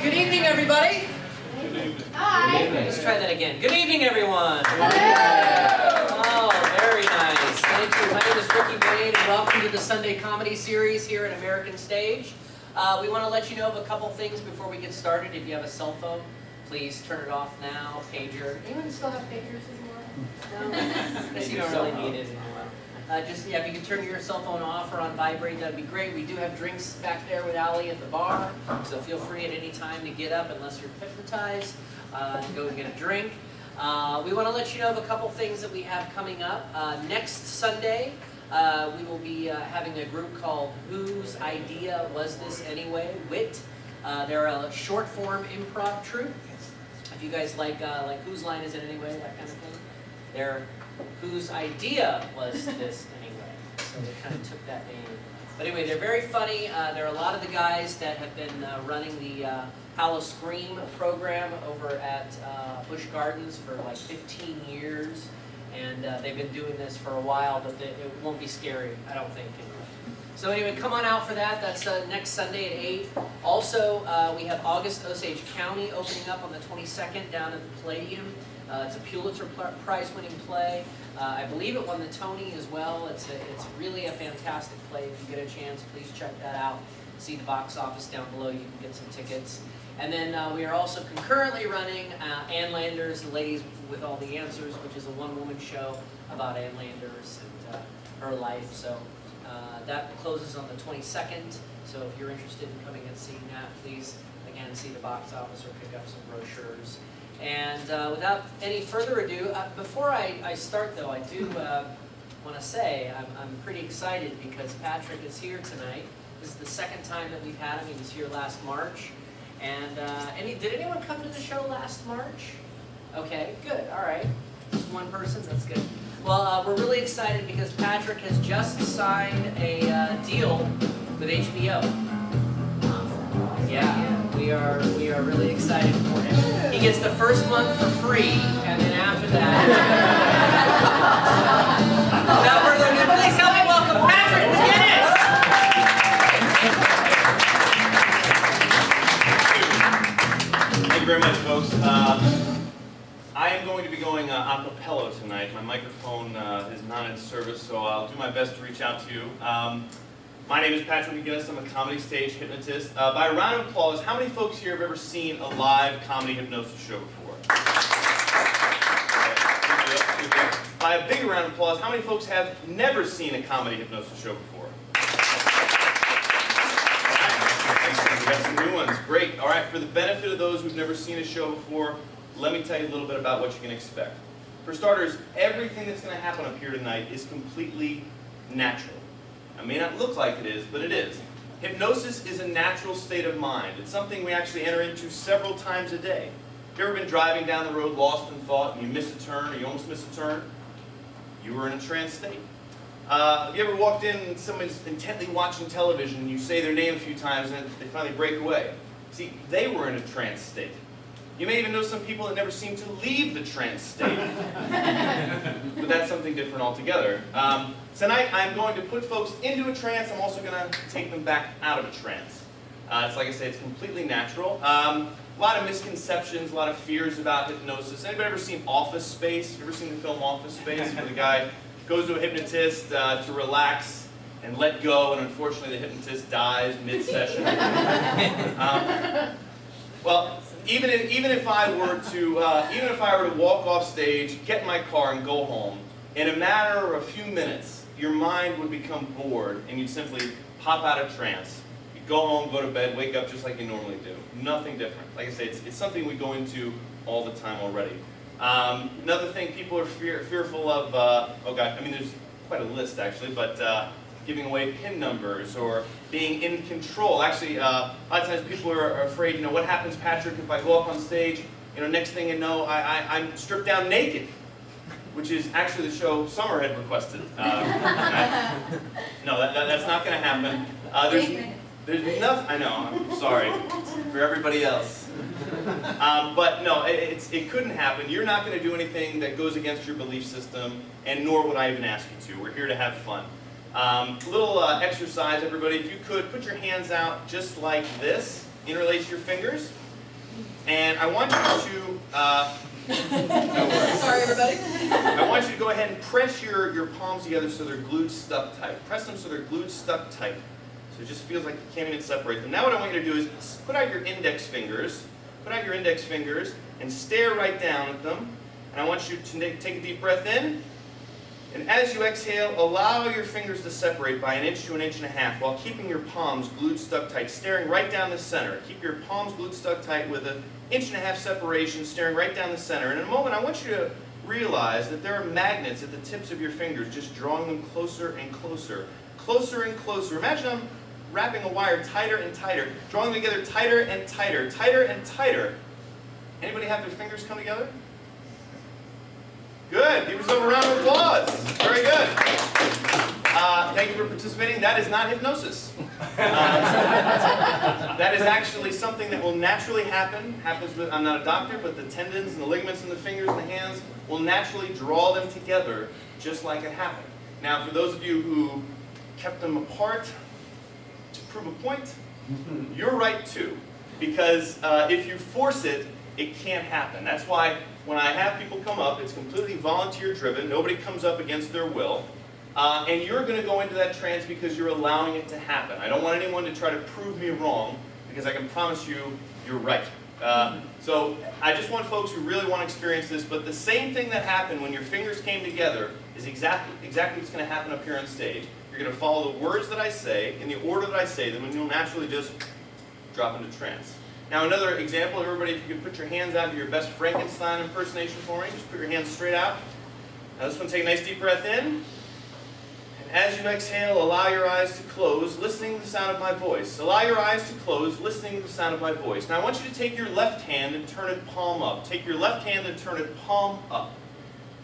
Good evening, everybody. Hi. Let's try that again. Good evening, everyone. Hello. Oh, very nice. Thank you. My name is Ricky Wade, and welcome to the Sunday Comedy Series here at American Stage. We want to let you know of a couple things before we get started. If you have a cell phone, please turn it off now. Pager. Anyone still have pagers anymore? No? I guess you don't really need it anymore. If you can turn your cell phone off or on vibrate, that'd be great. We do have drinks back there with Allie at the bar, so feel free at any time to get up unless you're hypnotized and go and get a drink. We want to let you know of a couple things that we have coming up. Next Sunday, we will be having a group called Whose Idea Was This Anyway? WIT. They're a short form improv troupe. If you guys like Whose Line Is It Anyway, that kind of thing. They're Whose Idea Was This Anyway? So they kind of took that name. But anyway, they're very funny. There are a lot of the guys that have been running the Hallow Scream program over at Busch Gardens for like 15 years. And they've been doing this for a while, but it won't be scary, I don't think. So anyway, come on out for that. That's next Sunday at 8. Also, we have August Osage County opening up on the 22nd down at the Palladium. It's a Pulitzer Prize-winning play. I believe it won the Tony as well. It's really a fantastic play. If you get a chance, please check that out. See the box office down below. You can get some tickets. And then we are also concurrently running Ann Landers, The Ladies with All the Answers, which is a one-woman show about Ann Landers and her life. So that closes on the 22nd. So if you're interested in coming and seeing that, please, again, see the box office or pick up some brochures. And without any further ado, before I start though, I do want to say I'm pretty excited because Patrick is here tonight. This is the second time that we've had him. He was here last March. And did anyone come to the show last March? Okay, good, all right. Just one person, that's good. Well, we're really excited because Patrick has just signed a deal with HBO. Yeah, we are really excited for him. He gets the first month for free, and then after that... Without further ado, please help me welcome Patrick McGinnis! Thank you very much, folks. I am going to be going a cappella tonight. My microphone is not in service, so I'll do my best to reach out to you. My name is Patrick McGinnis. I'm a comedy stage hypnotist. By a round of applause, how many folks here have ever seen a live comedy hypnosis show before? By a bigger round of applause, how many folks have never seen a comedy hypnosis show before? We got some new ones. Great. All right. For the benefit of those who've never seen a show before, let me tell you a little bit about what you can expect. For starters, everything that's going to happen up here tonight is completely natural. It may not look like it is, but it is. Hypnosis is a natural state of mind. It's something we actually enter into several times a day. Have you ever been driving down the road lost in thought and you miss a turn or you almost miss a turn? You were in a trance state. Have you ever walked in and someone's intently watching television and you say their name a few times and they finally break away? See, they were in a trance state. You may even know some people that never seem to leave the trance state. But that's something different altogether. Tonight I'm going to put folks into a trance. I'm also going to take them back out of a trance. It's like I say, it's completely natural. A lot of misconceptions, a lot of fears about hypnosis. Anybody ever seen Office Space? You ever seen the film Office Space where the guy goes to a hypnotist to relax and let go, and unfortunately the hypnotist dies mid-session? Well, even if I were to walk off stage, get in my car, and go home, in a matter of a few minutes, your mind would become bored, and you'd simply pop out of trance. You'd go home, go to bed, wake up just like you normally do. Nothing different. Like I say, it's something we go into all the time already. Another thing people are fearful of, oh God, I mean there's quite a list actually, but giving away PIN numbers or being in control. Actually, a lot of times people are afraid, what happens, Patrick, if I go up on stage, next thing you know, I'm stripped down naked, which is actually the show Summer had requested. No, that's not going to happen. There's nothing, I know, I'm sorry, for everybody else. But no, it couldn't happen. You're not going to do anything that goes against your belief system, and nor would I even ask you to. We're here to have fun. Little exercise, everybody. If you could, put your hands out just like this. Interlace your fingers. And I want you to, no worries. Sorry, everybody. I want you to go ahead and press your palms together so they're glued stuck tight. Press them so they're glued stuck tight. So it just feels like you can't even separate them. Now what I want you to do is put out your index fingers. Put out your index fingers and stare right down at them. And I want you to take a deep breath in. And as you exhale, allow your fingers to separate by 1 inch to 1.5 inches while keeping your palms glued stuck tight, staring right down the center. Keep your palms glued stuck tight with 1.5 inch separation, staring right down the center. And in a moment, I want you to realize that there are magnets at the tips of your fingers, just drawing them closer and closer, closer and closer. Imagine I'm wrapping a wire tighter and tighter, drawing them together tighter and tighter, tighter and tighter. Anybody have their fingers come together? Good. Give yourself a round of applause. Very good. Thank you for participating. That is not hypnosis. That is actually something that will naturally happen. Happens with, I'm not a doctor, but the tendons and the ligaments in the fingers and the hands will naturally draw them together just like it happened. Now, for those of you who kept them apart to prove a point, you're right too. Because if you force it, it can't happen. That's why when I have people come up, it's completely volunteer driven. Nobody comes up against their will. And you're going to go into that trance because you're allowing it to happen. I don't want anyone to try to prove me wrong because I can promise you, you're right. So I just want folks who really want to experience this, but the same thing that happened when your fingers came together is exactly what's going to happen up here on stage. You're going to follow the words that I say in the order that I say them, and you'll naturally just drop into trance. Now another example, everybody, if you could put your hands out to your best Frankenstein impersonation for me. Just put your hands straight out. Now this one, take a nice deep breath in. And as you exhale, allow your eyes to close, listening to the sound of my voice. Allow your eyes to close, listening to the sound of my voice. Now I want you to take your left hand and turn it palm up. Take your left hand and turn it palm up.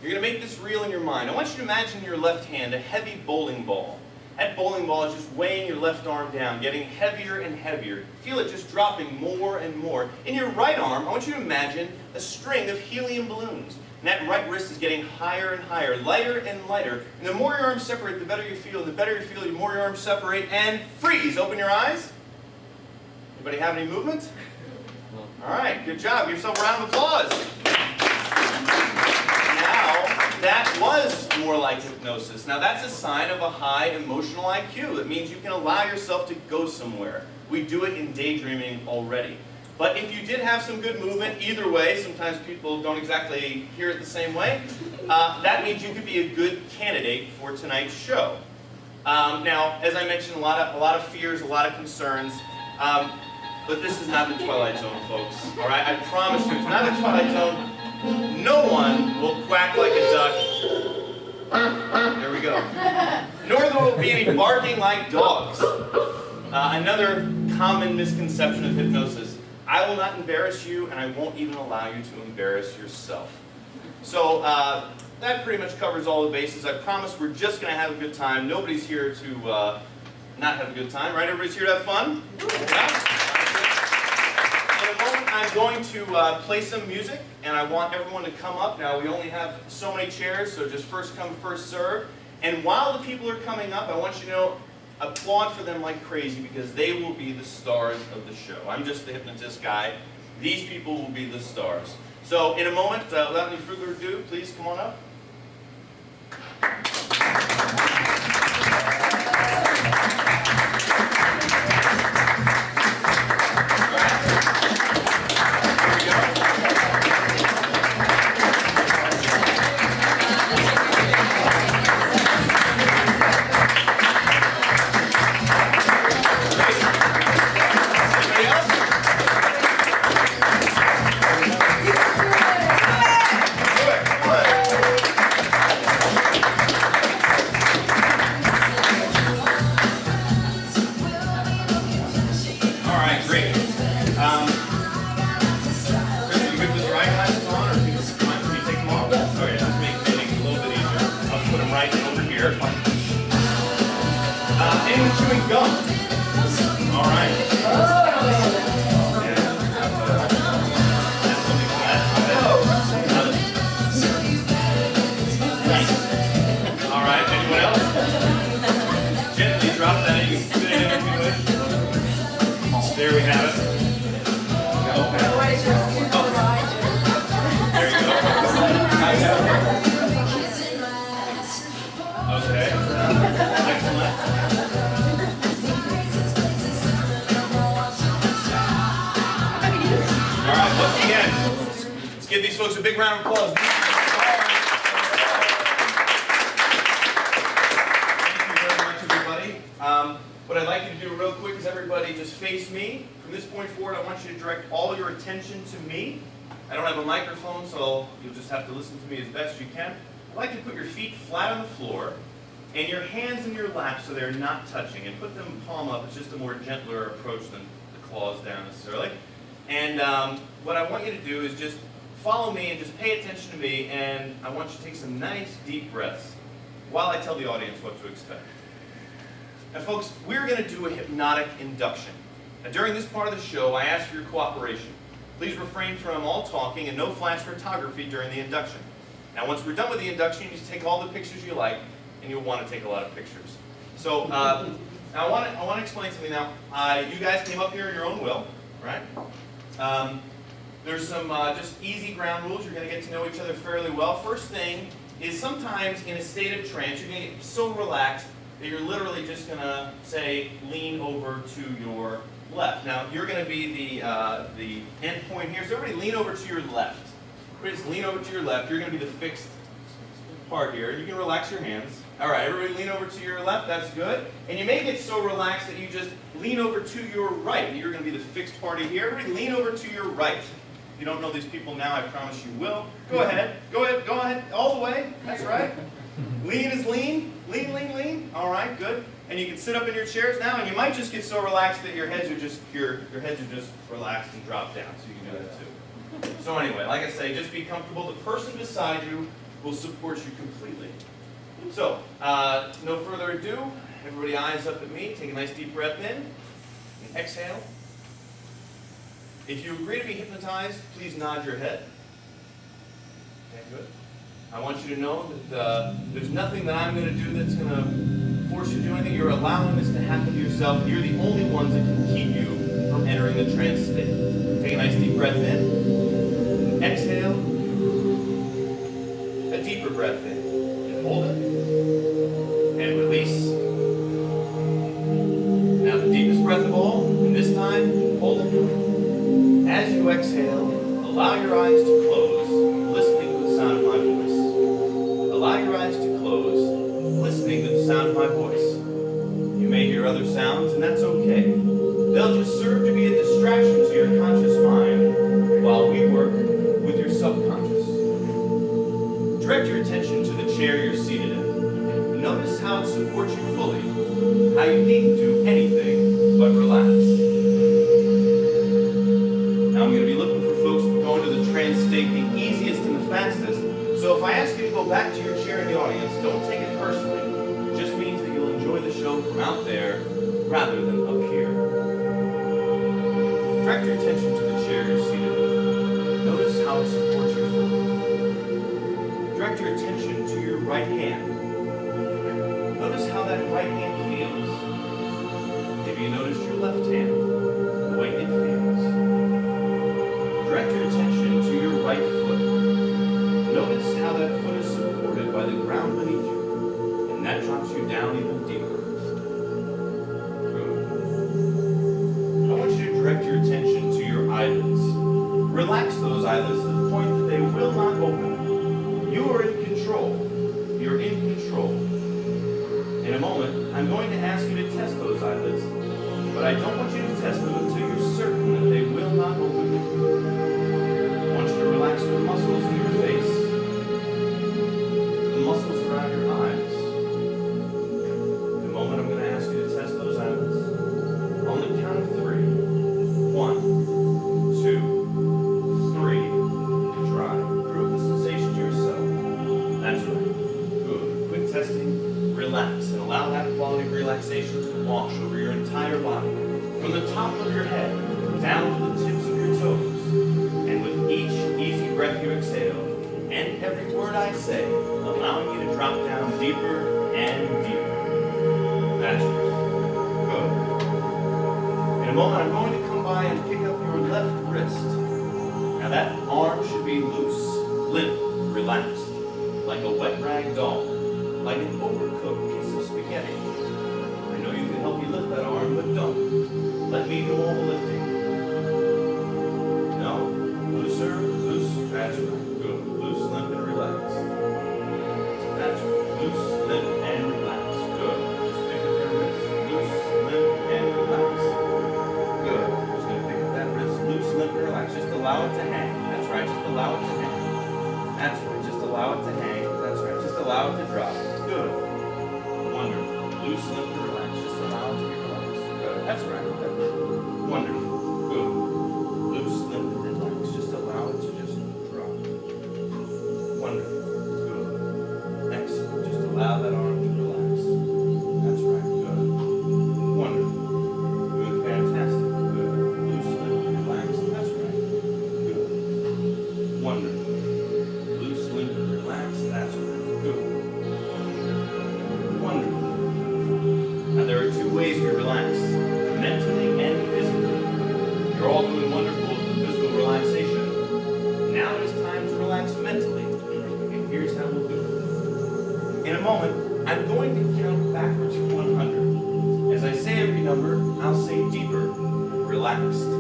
You're going to make this real in your mind. I want you to imagine in your left hand a heavy bowling ball. That bowling ball is just weighing your left arm down, getting heavier and heavier. Feel it just dropping more and more. In your right arm, I want you to imagine a string of helium balloons. And that right wrist is getting higher and higher, lighter and lighter. And the more your arms separate, the better you feel. The better you feel, the more your arms separate. And freeze. Open your eyes. Anybody have any movement? All right, good job. Give yourself a round of applause. That was more like hypnosis. Now that's a sign of a high emotional IQ. That means you can allow yourself to go somewhere. We do it in daydreaming already. But if you did have some good movement, either way, sometimes people don't exactly hear it the same way, that means you could be a good candidate for tonight's show. Now, as I mentioned, a lot of fears, a lot of concerns, but this is not the Twilight Zone, folks. All right, I promise you, it's not the Twilight Zone. No one will quack like a duck. There we go. Nor there will be any barking like dogs. Another common misconception of hypnosis. I will not embarrass you, and I won't even allow you to embarrass yourself. So that pretty much covers all the bases. I promise we're just going to have a good time. Nobody's here to not have a good time, right? Everybody's here to have fun? Yeah? In a moment, I'm going to play some music, and I want everyone to come up. Now, we only have so many chairs, so just first come, first serve. And while the people are coming up, I want you to know, applaud for them like crazy, because they will be the stars of the show. I'm just the hypnotist guy. These people will be the stars. So in a moment, without any further ado, please come on up. There we have it. There you go. Okay. Excellent. All right, once again, let's give these folks a big round of applause. Thank you very much, everybody. What I'd like you to do real quick is everybody just face me. From this point forward, I want you to direct all your attention to me. I don't have a microphone, so you'll just have to listen to me as best you can. I'd like you to put your feet flat on the floor and your hands in your lap so they're not touching. And put them palm up. It's just a more gentler approach than the claws down necessarily. And what I want you to do is just follow me and just pay attention to me, and I want you to take some nice deep breaths while I tell the audience what to expect. Now folks, we're going to do a hypnotic induction. Now, during this part of the show, I ask for your cooperation. Please refrain from all talking and no flash photography during the induction. Now once we're done with the induction, you just take all the pictures you like, and you'll want to take a lot of pictures. So now I want to explain something now. You guys came up here in your own will, right? There's some just easy ground rules. You're going to get to know each other fairly well. First thing is sometimes in a state of trance, you're going to get so relaxed that you're literally just going to say, lean over to your left. Now, you're going to be the end point here. So everybody lean over to your left. Everybody just lean over to your left. You're going to be the fixed part here. You can relax your hands. All right, everybody lean over to your left. That's good. And you may get so relaxed that you just lean over to your right. You're going to be the fixed party here. Everybody lean over to your right. If you don't know these people now, I promise you will. Go ahead. Go ahead. Go ahead. All the way. That's right. Lean is lean. Lean, lean, lean. All right, good. And you can sit up in your chairs now, and you might just get so relaxed that your heads are just relaxed and drop down. So you can do that too. So anyway, like I say, just be comfortable. The person beside you will support you completely. So, no further ado, everybody eyes up at me. Take a nice deep breath in and exhale. If you agree to be hypnotized, please nod your head. Okay, good. I want you to know that there's nothing that I'm going to do that's going to force you to do anything. You're allowing this to happen to yourself. You're the only ones that can keep you from entering the trance state. Take a nice deep breath in. Exhale. A deeper breath in. And hold it. And release. Now the deepest breath of all. And this time, hold it. As you exhale, allow your eyes to close, listening to the sound of my voice. Allow your eyes to close, listening to the sound of my voice. You may hear other sounds, and that's okay. They'll just serve to be a distraction to your conscious mind while we work with your subconscious. Direct your attention to the chair you're seated in. Notice how it supports you fully, how you needn't do anything but relax. Now I'm going to be looking for folks who go into the trance state the easiest and the fastest. So if I ask you to go back to your chair in the audience, don't take it personally. It just means that you'll enjoy the show from out there rather than up here. Direct your attention to the chair you're seated in. Notice how it supports you fully. Direct your attention to your right hand. Notice how that right hand feels. Maybe you notice your left hand, the way it feels. Direct your attention to your right foot. Notice how that foot is supported by the ground beneath you, and that drops you down even deeper. Good. I want you to direct your attention to your eyelids. Relax those eyelids to the point that they will not open. You are in control. You're in control. In a moment, I'm going to ask you to test those eyelids, but I don't want you to test them until you're certain that they will not open. I want you to relax the muscles in your face, the muscles around your eyes. In a moment, I'm going to ask you to test those eyelids. On the count of 3. 1, 2, 3. Try. Prove the sensation to yourself. That's right. Good. Quick testing. Relax and allow that quality of relaxation to wash over your entire body, from the top of your head down to the tips of your toes. And with each easy breath you exhale, and every word I say, allowing you to drop down deeper and deeper. That's right. Good. In a moment, I'm going to come by and pick up your left wrist. Now that arm should be loose, limp, relaxed, like a wet rag doll, like an overcooked piece of spaghetti. I know you can help me lift that arm, but don't. Let me do all the lifting. No, looser, loose, that's right, good. Loose, limp, and relaxed. That's right, loose, limp, and relaxed, good. Just pick up that wrist, loose, limp, and relaxed. Good. Just gonna pick up that wrist, loose, limp, and relaxed. Just allow it to hang. That's right, just allow it to hang. That's right, just allow it to hang. That's right, just allow it to drop. Good. Wonderful. Loose, limp, and relaxed. Just allow it to be relaxed. Good. That's right. Wonderful. Good. Loose, limp, and relaxed. Just allow it to just drop. Wonderful. Good. Excellent. Just allow that arm to relax. That's right. Good. Wonderful. Good. Fantastic. Good. Loose, limp, and relaxed. That's right. Good. Wonderful. Loose, limp, and relaxed. That's right. Good. Wonderful. Now there are two ways we relax, mentally and physically. You're all doing wonderful with the physical relaxation. Now it is time to relax mentally. And here's how we'll do it. In a moment, I'm going to count backwards from 100. As I say every number, I'll say deeper, relaxed.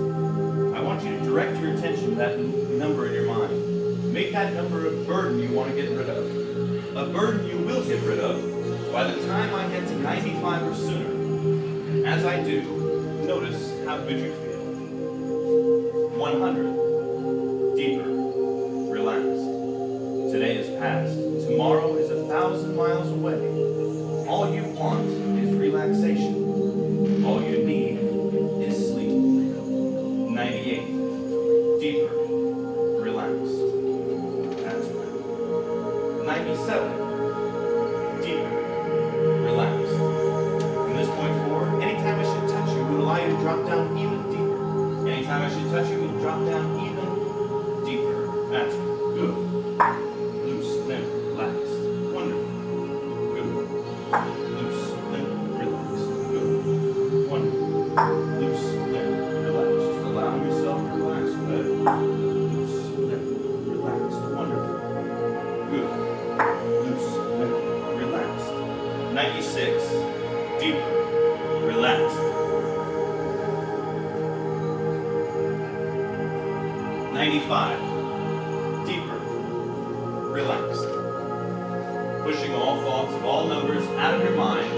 I want you to direct your attention to that number in your mind. Make that number a burden you want to get rid of. A burden you will get rid of by the time I get to 95 or sooner. And as I do, notice how good you feel. 100. Deeper. Relaxed. Today is past. Tomorrow is 1,000 miles away. All you want is relaxation. All you need is sleep. 98. Deeper. Relaxed. That's right. 97. Deeper. Relaxed. From this point forward, anytime I should touch you, it will allow you to drop down even deeper. Anytime I should touch you, it will drop down even deeper. That's right. Good. Loose, limp, relaxed. Wonderful. Good. Loose, limp, relaxed. Good. Wonderful. Loose, limp, relaxed. Just allow yourself to relax. Good. Loose, limp, relaxed. Wonderful. Good. Loose, limp, relaxed. 96. Deeper. Relaxed. 95. Deeper. Relaxed. Pushing all thoughts of all numbers out of your mind.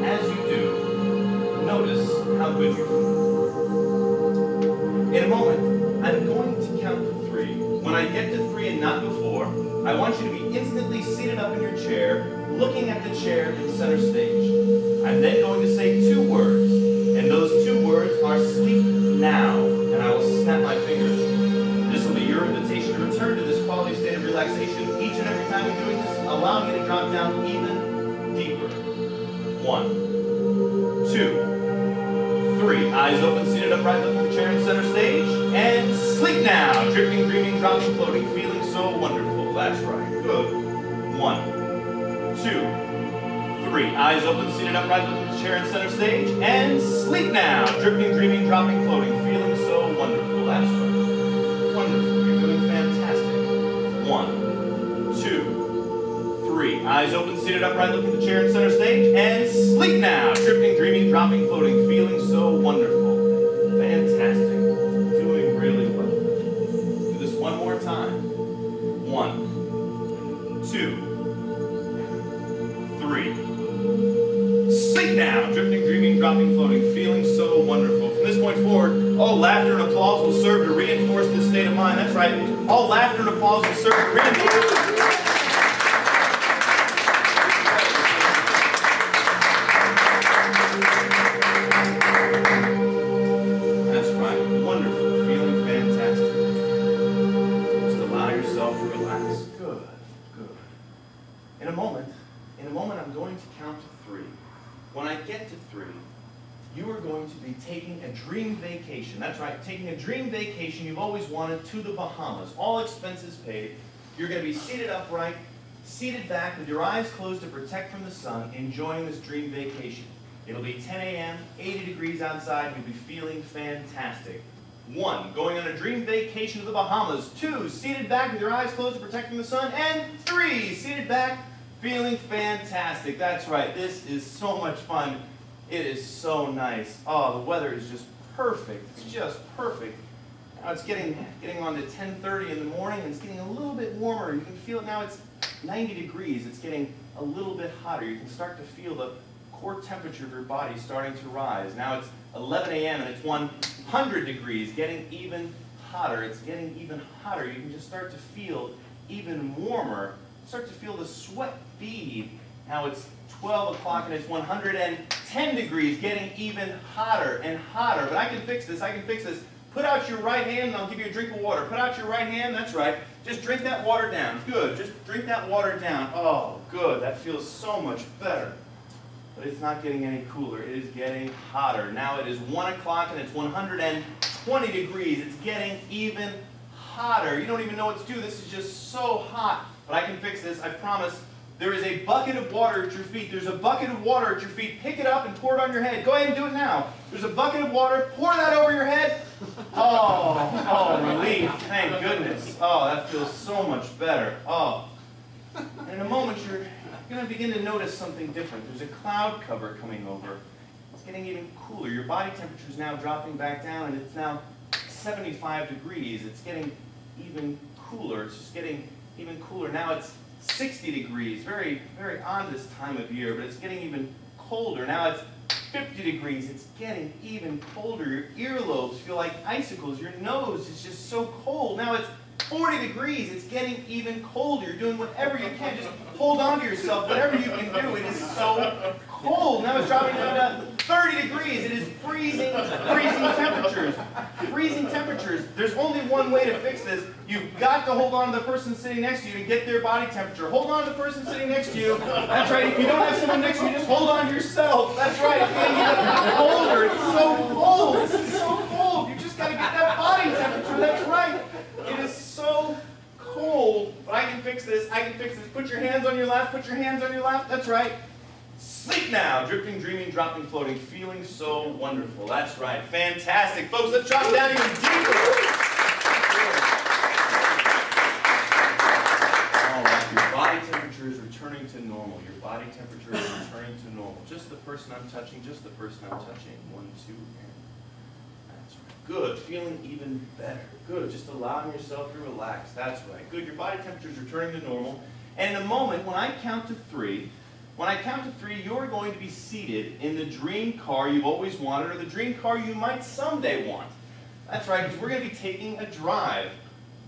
As you do, notice how good you feel. In a moment, I'm going to count to 3. When I get to 3 and not before, I want you to be instantly seated up in your chair, looking at the chair in center stage. I'm then going to say 2 words, and those 2 words are sleep now, and I will snap my fingers. This will be your invitation to return to this quality state of relaxation. Each and every time you're doing this, allow me to drop down even deeper. 1, 2, 3. Eyes open, seated upright, looking at the chair in center stage, and sleep now. Drifting, dreaming, dropping, floating, feeling so wonderful. That's right. Good. 1, 2, 3. Eyes open, seated upright, looking at the chair in center stage, and sleep now. Drifting, dreaming, dropping, floating, feeling so wonderful. That's right. Wonderful. You're doing fantastic. 1, 2, 3. Eyes open, seated upright, looking at the chair in center stage, and sleep now. Drifting, dreaming, dropping, floating, feeling so wonderful. Fantastic. Doing really well. Do this one more time. 1, 2, 3. Sleep now. Drifting, dreaming, dropping, floating, feeling so wonderful. From this point forward, all laughter and applause will serve to reinforce this state of mind. That's right. All laughter and applause will serve to reinforce. That's right. Wonderful. Feeling fantastic. Just allow yourself to relax. Good. Good. In a moment, I'm going to count to 3. When I get to 3, you are going to be taking a dream vacation. That's right, taking a dream vacation you've always wanted to the Bahamas. All expenses paid. You're going to be seated upright, seated back with your eyes closed to protect from the sun, enjoying this dream vacation. It'll be 10 a.m., 80 degrees outside, and you'll be feeling fantastic. 1, going on a dream vacation to the Bahamas. 2, seated back with your eyes closed and protecting the sun. And 3, seated back, feeling fantastic. That's right, this is so much fun. It is so nice. Oh, the weather is just perfect. It's just perfect. Now it's getting on to 10:30 in the morning, and it's getting a little bit warmer. You can feel it now. It's 90 degrees. It's getting a little bit hotter. You can start to feel the core temperature of your body starting to rise. Now it's 11 a.m. and it's 100 degrees, getting even hotter. It's getting even hotter. You can just start to feel even warmer. Start to feel the sweat bead. Now it's 12 o'clock and it's 110 degrees, getting even hotter and hotter. But I can fix this. I can fix this. Put out your right hand and I'll give you a drink of water. Put out your right hand. That's right. Just drink that water down. Good. Just drink that water down. Oh, good. That feels so much better. But it's not getting any cooler. It is getting hotter. Now it is 1 o'clock and it's 120 degrees. It's getting even hotter. You don't even know what to do. This is just so hot. But I can fix this. I promise. There is a bucket of water at your feet. There's a bucket of water at your feet. Pick it up and pour it on your head. Go ahead and do it now. There's a bucket of water. Pour that over your head. Oh, relief. Thank goodness. Oh, that feels so much better. Oh. And in a moment, you're going to begin to notice something different. There's a cloud cover coming over. It's getting even cooler. Your body temperature is now dropping back down, and it's now 75 degrees. It's getting even cooler. It's just getting even cooler. Now it's 60 degrees, very, very odd this time of year, but it's getting even colder. Now it's 50 degrees, it's getting even colder. Your earlobes feel like icicles. Your nose is just so cold. Now it's 40 degrees, it's getting even colder. You're doing whatever you can. Just hold on to yourself, whatever you can do. It is so cold. Now it's dropping down to 30 degrees. It is freezing temperatures. Freezing temperatures. There's only one way to fix this. You've got to hold on to the person sitting next to you to get their body temperature. Hold on to the person sitting next to you. That's right. If you don't have someone next to you, just hold on to yourself. That's right. It's getting even colder. It's so cold. This is so cold. You just got to get that body temperature. That's right. It is so cold. But I can fix this. I can fix this. Put your hands on your lap. Put your hands on your lap. That's right. Sleep now. Drifting, dreaming, dropping, floating. Feeling so wonderful. That's right. Fantastic. Folks, let's drop down even deeper. All right. Your body temperature is returning to normal. Your body temperature is returning to normal. Just the person I'm touching. Just the person I'm touching. 1, 2, and that's right. Good. Feeling even better. Good. Just allowing yourself to relax. That's right. Good. Your body temperature is returning to normal. And in a moment, when I count to 3, you're going to be seated in the dream car you've always wanted, or the dream car you might someday want. That's right, because we're going to be taking a drive.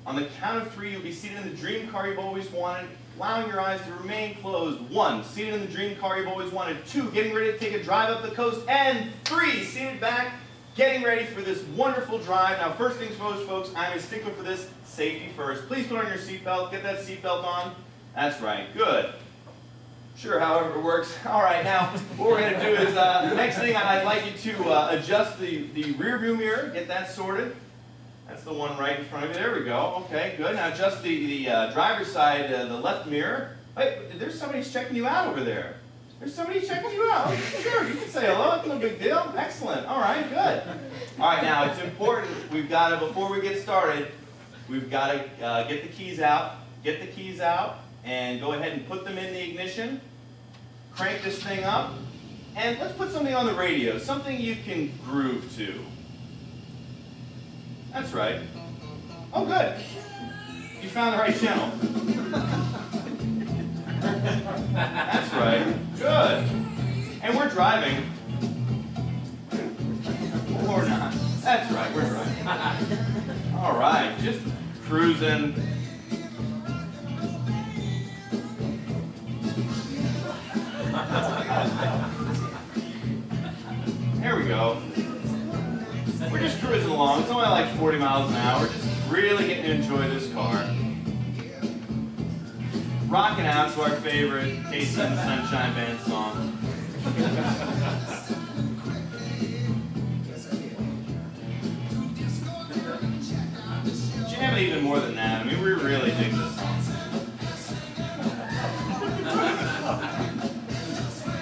On the count of 3, you'll be seated in the dream car you've always wanted, allowing your eyes to remain closed. 1, seated in the dream car you've always wanted. 2, getting ready to take a drive up the coast. And 3, seated back, getting ready for this wonderful drive. Now, first things first, folks, I'm a stickler for this. Safety first. Please put on your seatbelt. Get that seatbelt on. That's right. Good. Sure, however it works. All right, now what we're going to do is the next thing I'd like you to adjust the rear view mirror. Get that sorted. That's the one right in front of you. There we go. Okay, good. Now adjust the driver's side, the left mirror. Wait, there's somebody checking you out over there. There's somebody checking you out. Sure, you can say hello. It's no big deal. Excellent. All right, good. All right, now it's important. We've got to, before we get started, we've got to get the keys out. Get the keys out. And go ahead and put them in the ignition. Crank this thing up. And let's put something on the radio, something you can groove to. That's right. Oh, good. You found the right channel. That's right. Good. And we're driving. Or not. That's right, we're driving. All right, just cruising. There we go. We're just cruising along. It's only like 40 miles an hour. We're just really getting to enjoy this car. Rocking out to our favorite Casey and the Sunshine Band song. Jam it even more than that. I mean, we really dig this song.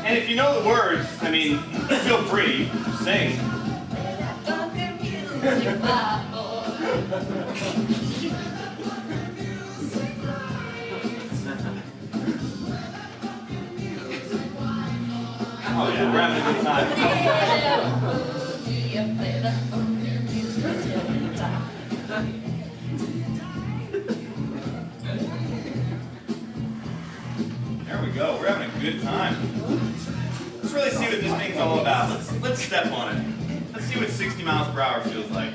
And if you know the words, I mean, feel free to sing. Oh yeah, we're having a good time. There we go. We're having a good time. Let's really see what this thing's all about. Let's step on it. Let's see what 60 miles per hour feels like.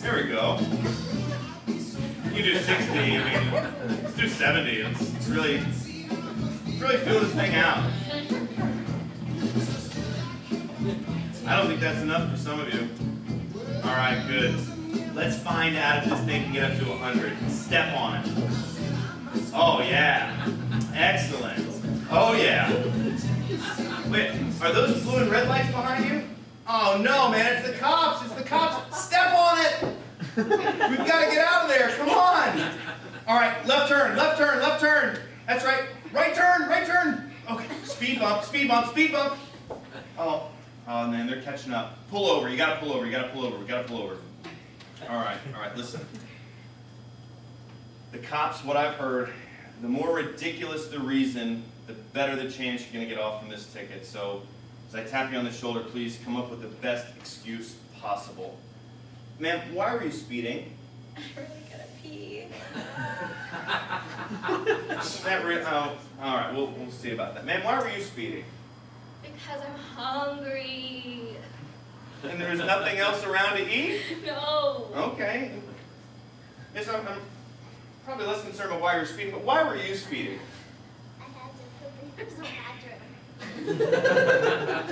There we go. You do 60. I mean, let's do 70. Let's really feel this thing out. I don't think that's enough for some of you. All right, good. Let's find out if this thing can get up to 100. Step on it. Oh yeah. Excellent. Oh yeah. Wait, are those blue and red lights behind you? Oh no, man, it's the cops. It's the cops. Step on it. We've got to get out of there. Come on. All right, left turn, left turn, left turn. That's right. Right turn, right turn. Okay, speed bump, speed bump, speed bump. Oh man, they're catching up. Pull over. You got to pull over. You got to pull over. We got to pull over. All right, listen. The cops, what I've heard, the more ridiculous the reason, the better the chance you're going to get off from this ticket. So, as I tap you on the shoulder, please come up with the best excuse possible. Ma'am, why were you speeding? I really gotta pee. All right, we'll see about that. Ma'am, why were you speeding? Because I'm hungry. And there was nothing else around to eat? No. Okay. Yes, I'm probably less concerned about why you were speeding, but why were you speeding? I had to poop in the bathroom.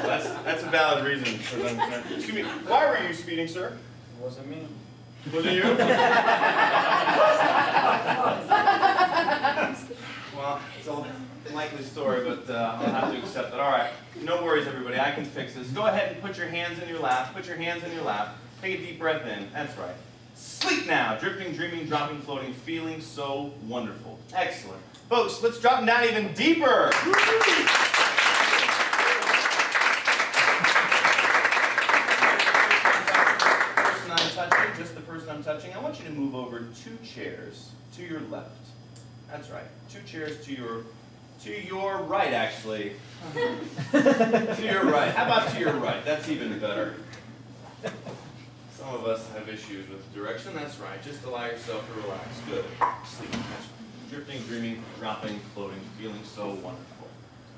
Well, that's a valid reason for them. Excuse me, why were you speeding, sir? It wasn't me. Was it you? Well, it's a likely story, but I'll have to accept it. All right, no worries, everybody. I can fix this. Go ahead and put your hands in your lap. Put your hands in your lap. Take a deep breath in. That's right. Sleep now. Drifting, dreaming, dropping, floating, feeling so wonderful. Excellent. Folks, let's drop them down even deeper. Just the person I'm touching, I want you to move over 2 chairs to your left. That's right. 2 chairs to your right, actually. To your right. How about to your right? That's even better. Some of us have issues with direction. That's right. Just allow yourself to relax. Good. Sleep. That's right. Drifting, dreaming, dropping, floating, feeling so wonderful.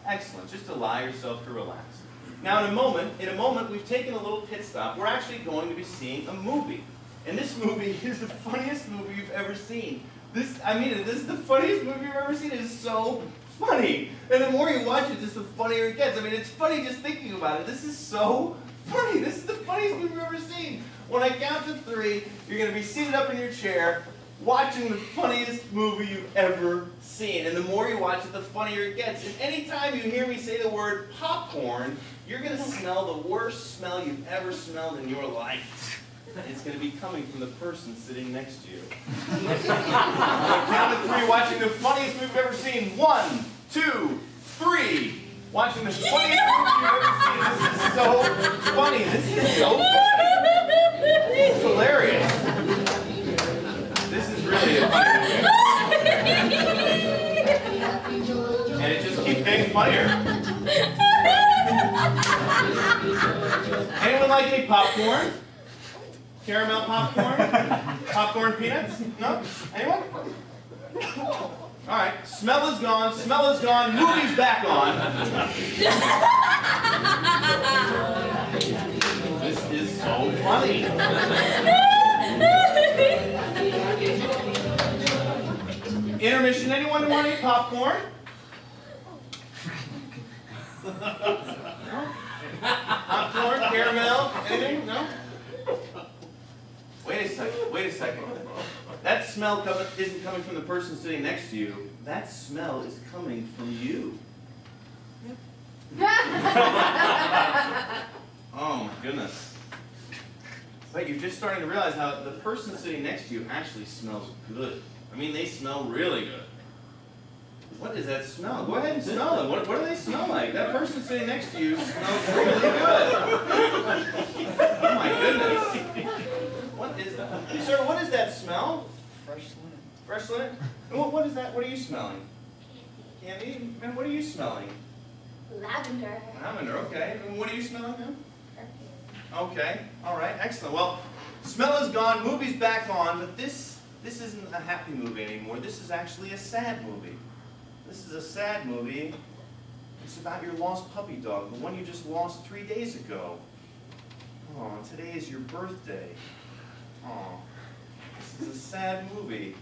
Excellent. Just allow yourself to relax. Now, in a moment, we've taken a little pit stop. We're actually going to be seeing a movie. And this movie is the funniest movie you've ever seen. This is the funniest movie you've ever seen. It is so funny. And the more you watch it, just the funnier it gets. I mean, it's funny just thinking about it. This is so funny. This is the funniest movie you've ever seen. When I count to 3, you're going to be seated up in your chair, watching the funniest movie you've ever seen. And the more you watch it, the funnier it gets. And anytime you hear me say the word popcorn, you're going to smell the worst smell you've ever smelled in your life. And it's going to be coming from the person sitting next to you. On the count of 3, watching the funniest movie you've ever seen. 1, 2, 3. Watching the funniest movie you've ever seen. This is so funny. This is so funny. It's hilarious. This is really a funny movie. And it just keeps getting funnier. Anyone like any popcorn? Caramel popcorn? Popcorn peanuts? No? Anyone? Alright, smell is gone, movie's back on. This is so funny. Intermission, anyone want any popcorn? Popcorn, caramel, anything? No? Wait a second. That smell isn't coming from the person sitting next to you. That smell is coming from you. Oh my goodness. But you're just starting to realize how the person sitting next to you actually smells good. I mean, they smell really good. What is that smell? Go ahead and smell it. What do they smell like? That person sitting next to you smells really good. Oh my goodness. you smelling? Candy. Candy? And what are you smelling? Lavender. Lavender, okay. And what are you smelling now? Perfume. Okay, all right, excellent. Well, smell is gone, movie's back on, but this isn't a happy movie anymore. This is actually a sad movie. This is a sad movie. It's about your lost puppy dog, the one you just lost 3 days ago. Oh, today is your birthday. Oh, this is a sad movie.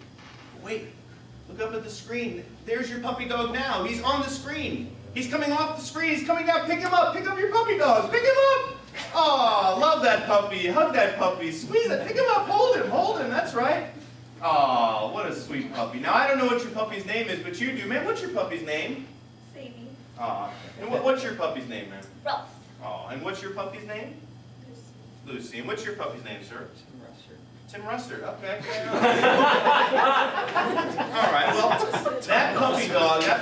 Wait, look up at the screen. There's your puppy dog now. He's on the screen. He's coming off the screen. He's coming down. Pick him up. Pick up your puppy dog. Pick him up. Oh, love that puppy. Hug that puppy. Squeeze it. Pick him up. Hold him. Hold him. That's right. Oh, what a sweet puppy. Now, I don't know what your puppy's name is, but you do. Man, what's your puppy's name? Sadie. Oh, and what's your puppy's name, man? Ralph. Oh, and what's your puppy's name? Lucy. And what's your puppy's name, sir? Tim Rustard, okay. All right, well, that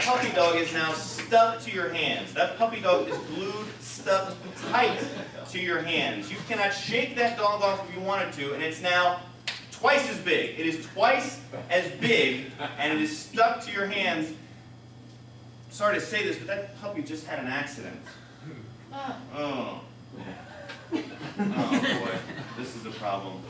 puppy dog is now stuck to your hands. That puppy dog is glued, stuck tight to your hands. You cannot shake that dog off if you wanted to, and it's now twice as big. It is twice as big, and it is stuck to your hands. Sorry to say this, but that puppy just had an accident. Oh. Oh boy, this is a problem.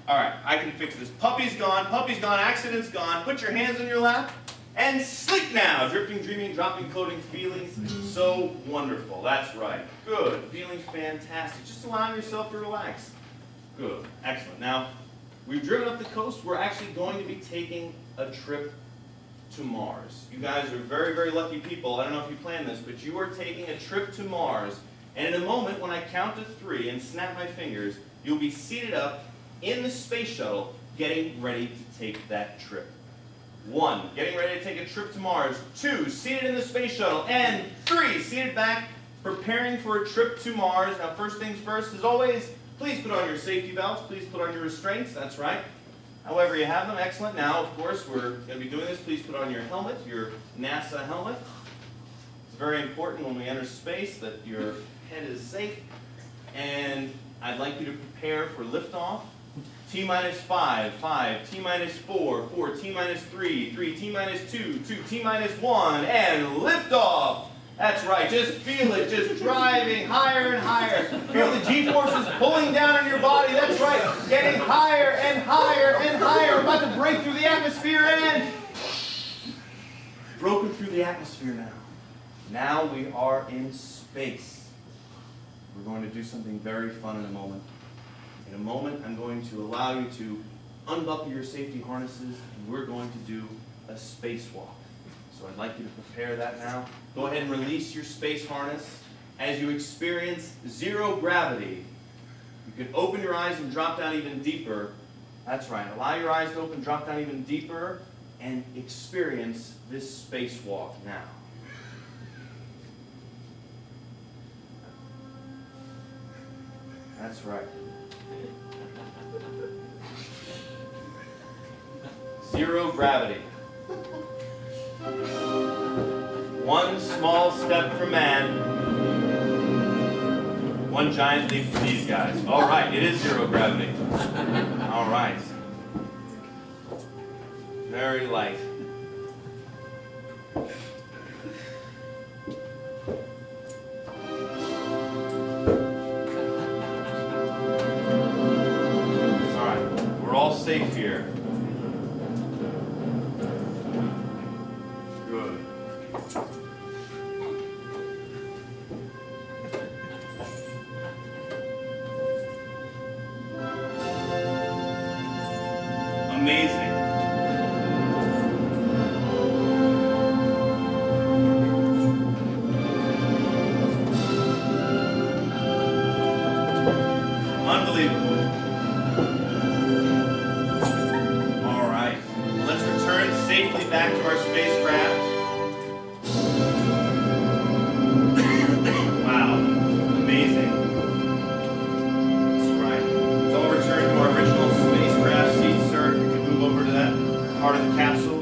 All right, I can fix this. Puppy's gone, accident's gone. Put your hands on your lap and sleep now. Drifting, dreaming, dropping, floating, feeling so wonderful. That's right. Good, feeling fantastic. Just allowing yourself to relax. Good, excellent. Now, we've driven up the coast. We're actually going to be taking a trip to Mars. You guys are very, very lucky people. I don't know if you planned this, but you are taking a trip to Mars. And in a moment, when I count to 3 and snap my fingers, you'll be seated up in the space shuttle, getting ready to take that trip. 1, getting ready to take a trip to Mars. 2, seated in the space shuttle. And 3, seated back, preparing for a trip to Mars. Now, first things first, as always, please put on your safety belts. Please put on your restraints. That's right. However you have them, excellent. Now, of course, we're going to be doing this. Please put on your helmet, your NASA helmet. It's very important when we enter space that your head is safe. And I'd like you to prepare for liftoff. T-minus 5, 5, T-minus 4, 4, T-minus 3, 3, T-minus 2, 2, T-minus 1, and liftoff! That's right, just feel it, just driving higher and higher. Feel the G-forces pulling down on your body, that's right, getting higher and higher and higher. We're about to break through the atmosphere and... broken through the atmosphere now. Now we are in space. We're going to do something very fun in a moment. In a moment, I'm going to allow you to unbuckle your safety harnesses, and we're going to do a spacewalk. So I'd like you to prepare that now. Go ahead and release your space harness as you experience zero gravity. You can open your eyes and drop down even deeper. That's right. Allow your eyes to open, drop down even deeper, and experience this spacewalk now. That's right. Zero gravity. One small step for man, one giant leap for these guys. All right, it is zero gravity. All right. Very light. All right, we're all safe here. Good. Amazing. Unbelievable. All right. Let's return safely back to our spacecraft. Wow. Amazing. That's right. So we'll return to our original spacecraft seat, sir. If you could move over to that part of the capsule.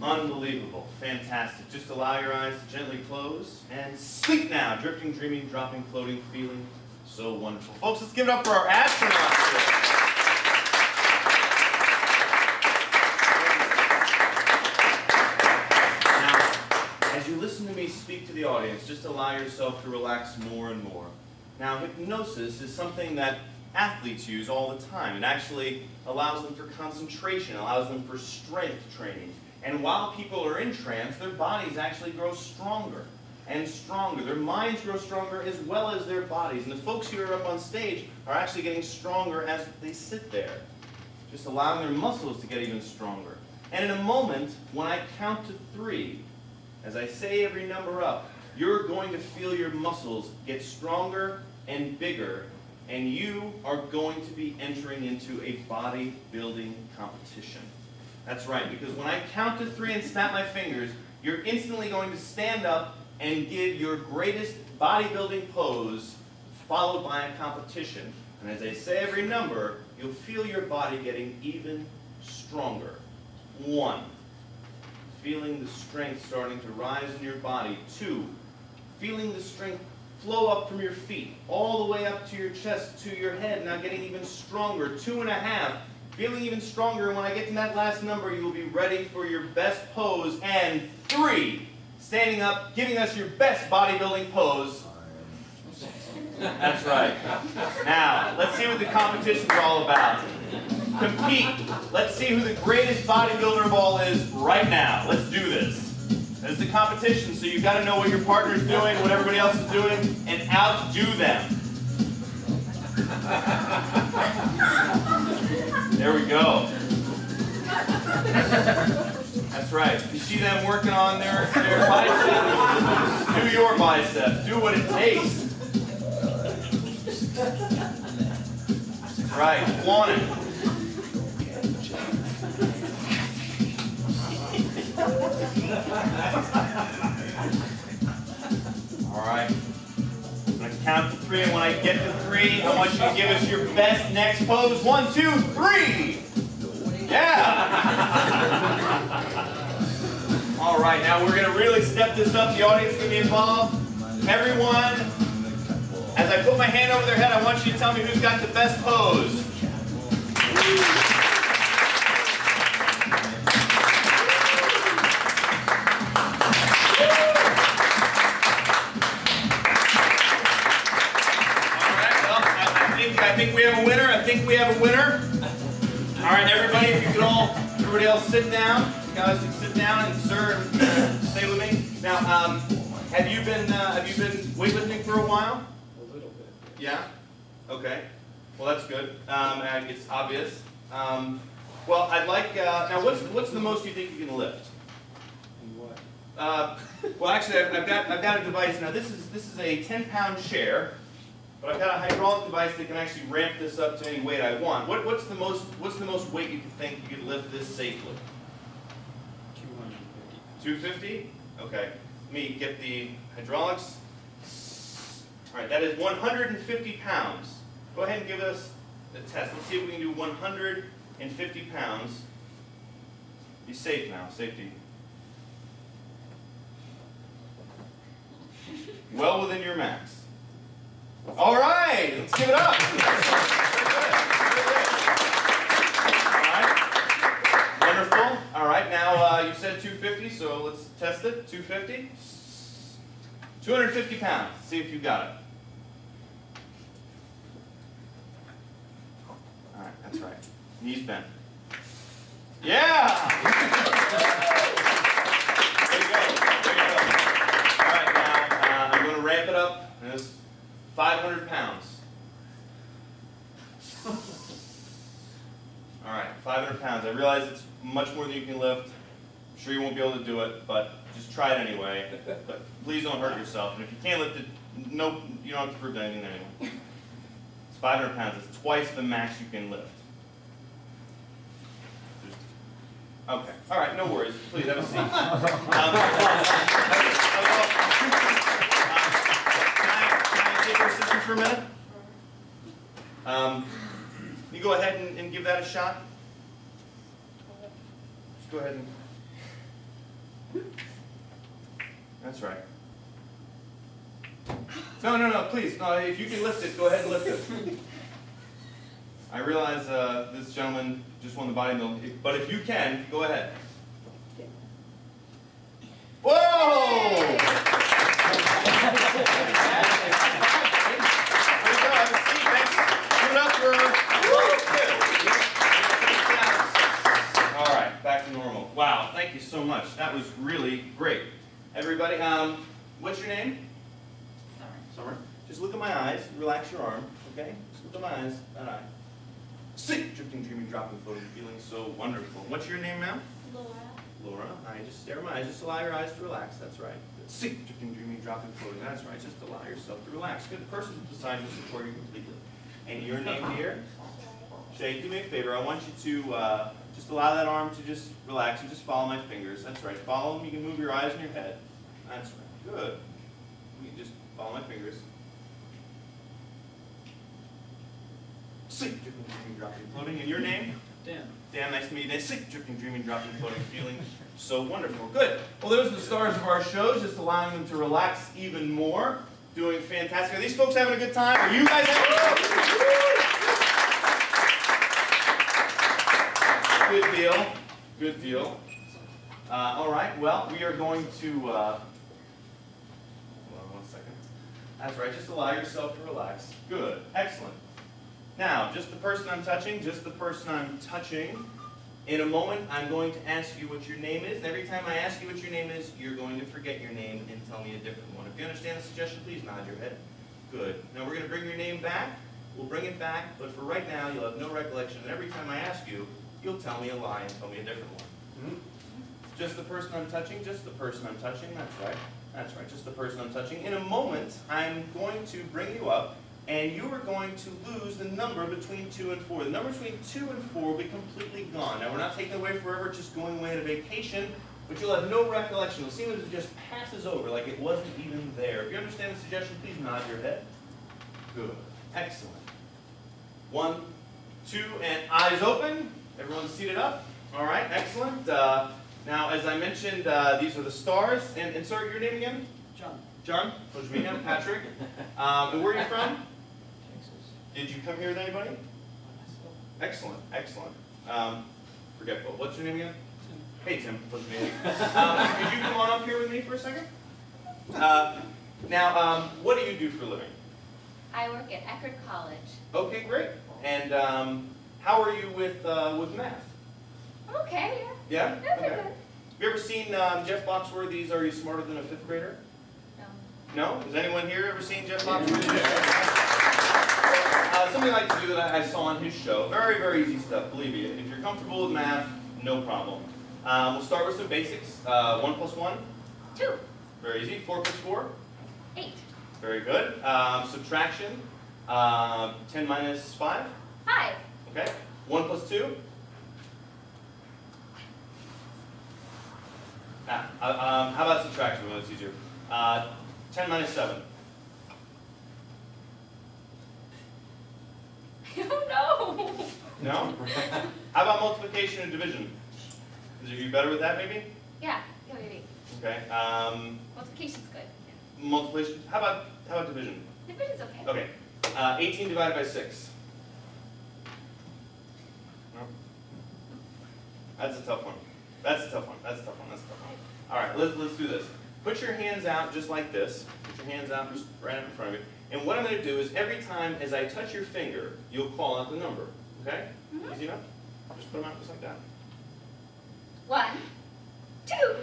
Unbelievable. Fantastic. Just allow your eyes to gently close and sleep now. Drifting, dreaming, dropping, floating, feeling so wonderful. Folks, let's give it up for our astronauts. yourself to relax more and more. Now, hypnosis is something that athletes use all the time. It actually allows them for concentration, allows them for strength training. And while people are in trance, their bodies actually grow stronger and stronger. Their minds grow stronger as well as their bodies. And the folks who are up on stage are actually getting stronger as they sit there, just allowing their muscles to get even stronger. And in a moment, when I count to 3, as I say every number up, you're going to feel your muscles get stronger and bigger, and you are going to be entering into a bodybuilding competition. That's right, because when I count to 3 and snap my fingers, you're instantly going to stand up and give your greatest bodybuilding pose, followed by a competition. And as I say every number, you'll feel your body getting even stronger. 1, feeling the strength starting to rise in your body. 2, feeling the strength flow up from your feet, all the way up to your chest, to your head, now getting even stronger. 2.5, feeling even stronger, and when I get to that last number, you will be ready for your best pose. And 3, standing up, giving us your best bodybuilding pose. That's right. Now, let's see what the competition's all about. Compete. Let's see who the greatest bodybuilder of all is right now. Let's do this. This is the competition, so you've got to know what your partner's doing, what everybody else is doing, and outdo them. There we go. That's right. You see them working on their biceps. Do your biceps. Do what it takes. That's right. Flaunt it. All right. I'm going to count to 3, and when I get to 3, I want you to give us your best next pose. 1, 2, 3. Yeah. All right, now we're going to really step this up. The audience is going to be involved. Everyone, as I put my hand over their head, I want you to tell me who's got the best pose. I think we have a winner. I think we have a winner. All right, everybody, if you could everybody else sit down. You guys can sit down, and sir, stay with me. Now, have you been weightlifting for a while? A little bit. Yeah. Okay. Well, that's good. And it's obvious. Well, I'd like now. What's the most you think you can lift? And what? Well, actually, I've got a device now. This is a 10-pound chair. But I've got a hydraulic device that can actually ramp this up to any weight I want. What's the most weight you think you could lift this safely? 250. 250? Okay. Let me get the hydraulics. All right, that is 150 pounds. Go ahead and give us a test. Let's see if we can do 150 pounds. Be safe now. Safety. Well within your max. All right, let's give it up. All right, wonderful. All right, now you said 250, so let's test it. 250, 250 pounds. Let's see if you got it. All right, that's right. Knees bent. Yeah. There you go. There you go. All right, now I'm going to ramp it up. 500 pounds. All right, 500 pounds. I realize it's much more than you can lift. I'm sure you won't be able to do it, but just try it anyway. But please don't hurt yourself. And if you can't lift it, no, you don't have to prove anything anyway. It's 500 pounds. It's twice the max you can lift. Okay. All right, no worries. Please have a seat. Take your assistance for a minute. You go ahead and give that a shot. Just go ahead and. That's right. No, please. No, if you can lift it, go ahead and lift it. I realize this gentleman just won the bodybuilding, but if you can, go ahead. Whoa! so much. That was really great. Everybody, what's your name? Summer. Just look at my eyes. Relax your arm, okay? Just look at my eyes. That eye. Sleep, drifting, dreaming, dropping, floating, feeling so wonderful. What's your name, ma'am? Laura. Laura. I just stare at my eyes. Just allow your eyes to relax. That's right. Sleep, drifting, dreaming, dropping, floating. That's right. Just allow yourself to relax. Good. The person beside you will support you completely. And your name, dear? Shay, do me a favor. I want you to just allow that arm to just relax and just follow my fingers. That's right. Follow them. You can move your eyes and your head. That's right. Good. You can just follow my fingers. Sleep, drifting, dreaming, dropping, floating. And your name? Dan. Dan, nice to meet you. Sleep, drifting, dreaming, dropping, floating, feeling so wonderful. Good. Well, those are the stars of our shows, just allowing them to relax even more. Doing fantastic. Are these folks having a good time? Are you guys having a good deal? Good deal. All right. Well, we are going to. Hold on 1 second. That's right. Just allow yourself to relax. Good. Excellent. Now, just the person I'm touching, just the person I'm touching. In a moment, I'm going to ask you what your name is, and every time I ask you what your name is, you're going to forget your name and tell me a different one. If you understand the suggestion, please nod your head. Good. Now we're going to bring your name back. We'll bring it back, but for right now, you'll have no recollection, and every time I ask you, you'll tell me a lie and tell me a different one. Just the person I'm touching, just the person I'm touching, that's right. That's right, just the person I'm touching. In a moment, I'm going to bring you up, and you are going to lose the number between 2 and 4. The number between 2 and 4 will be completely gone. Now, we're not taking it away forever, just going away on a vacation, but you'll have no recollection. You'll see that it just passes over like it wasn't even there. If you understand the suggestion, please nod your head. Good. Excellent. 1, 2, and eyes open. Everyone's seated up. All right, excellent. Now, as I mentioned, these are the stars. And sir, your name again? John. John? Ojmina, Patrick. And where are you from? Texas. Did you come here with anybody? Excellent, excellent. Forgetful. What's your name again? Hey, Tim. Pleasure meeting you. Could you come on up here with me for a second? Now, what do you do for a living? I work at Eckerd College. Okay, great. And how are you with math? I'm okay, Yeah? yeah. That's Okay. good. Have you ever seen Jeff Foxworthy's Are You Smarter Than a 5th Grader? No. No? Has anyone here ever seen Jeff Foxworthy? Something I like to do that I saw on his show. Very, very easy stuff, believe me. If you're comfortable with math, no problem. We'll start with some basics. 1 plus 1? 2. Very easy. 4 plus 4? 8. Very good. Subtraction. 10 minus 5? 5. Okay. 1 plus 2? How about subtraction? Well, it's easier. 10 minus 7? I don't know. No? How about multiplication and division? Are you better with that, maybe? Yeah, maybe. Okay. Multiplication's good. Multiplication. How about division? Division's okay. Okay. 18 divided by 6. No? That's a tough one. That's a tough one. That's a tough one. That's a tough one. All right, let's do this. Put your hands out just like this. Put your hands out just right up in front of you. And what I'm going to do is every time as I touch your finger, you'll call out the number. Okay? Mhm. Easy enough? Just put them out just like that. 1, 2.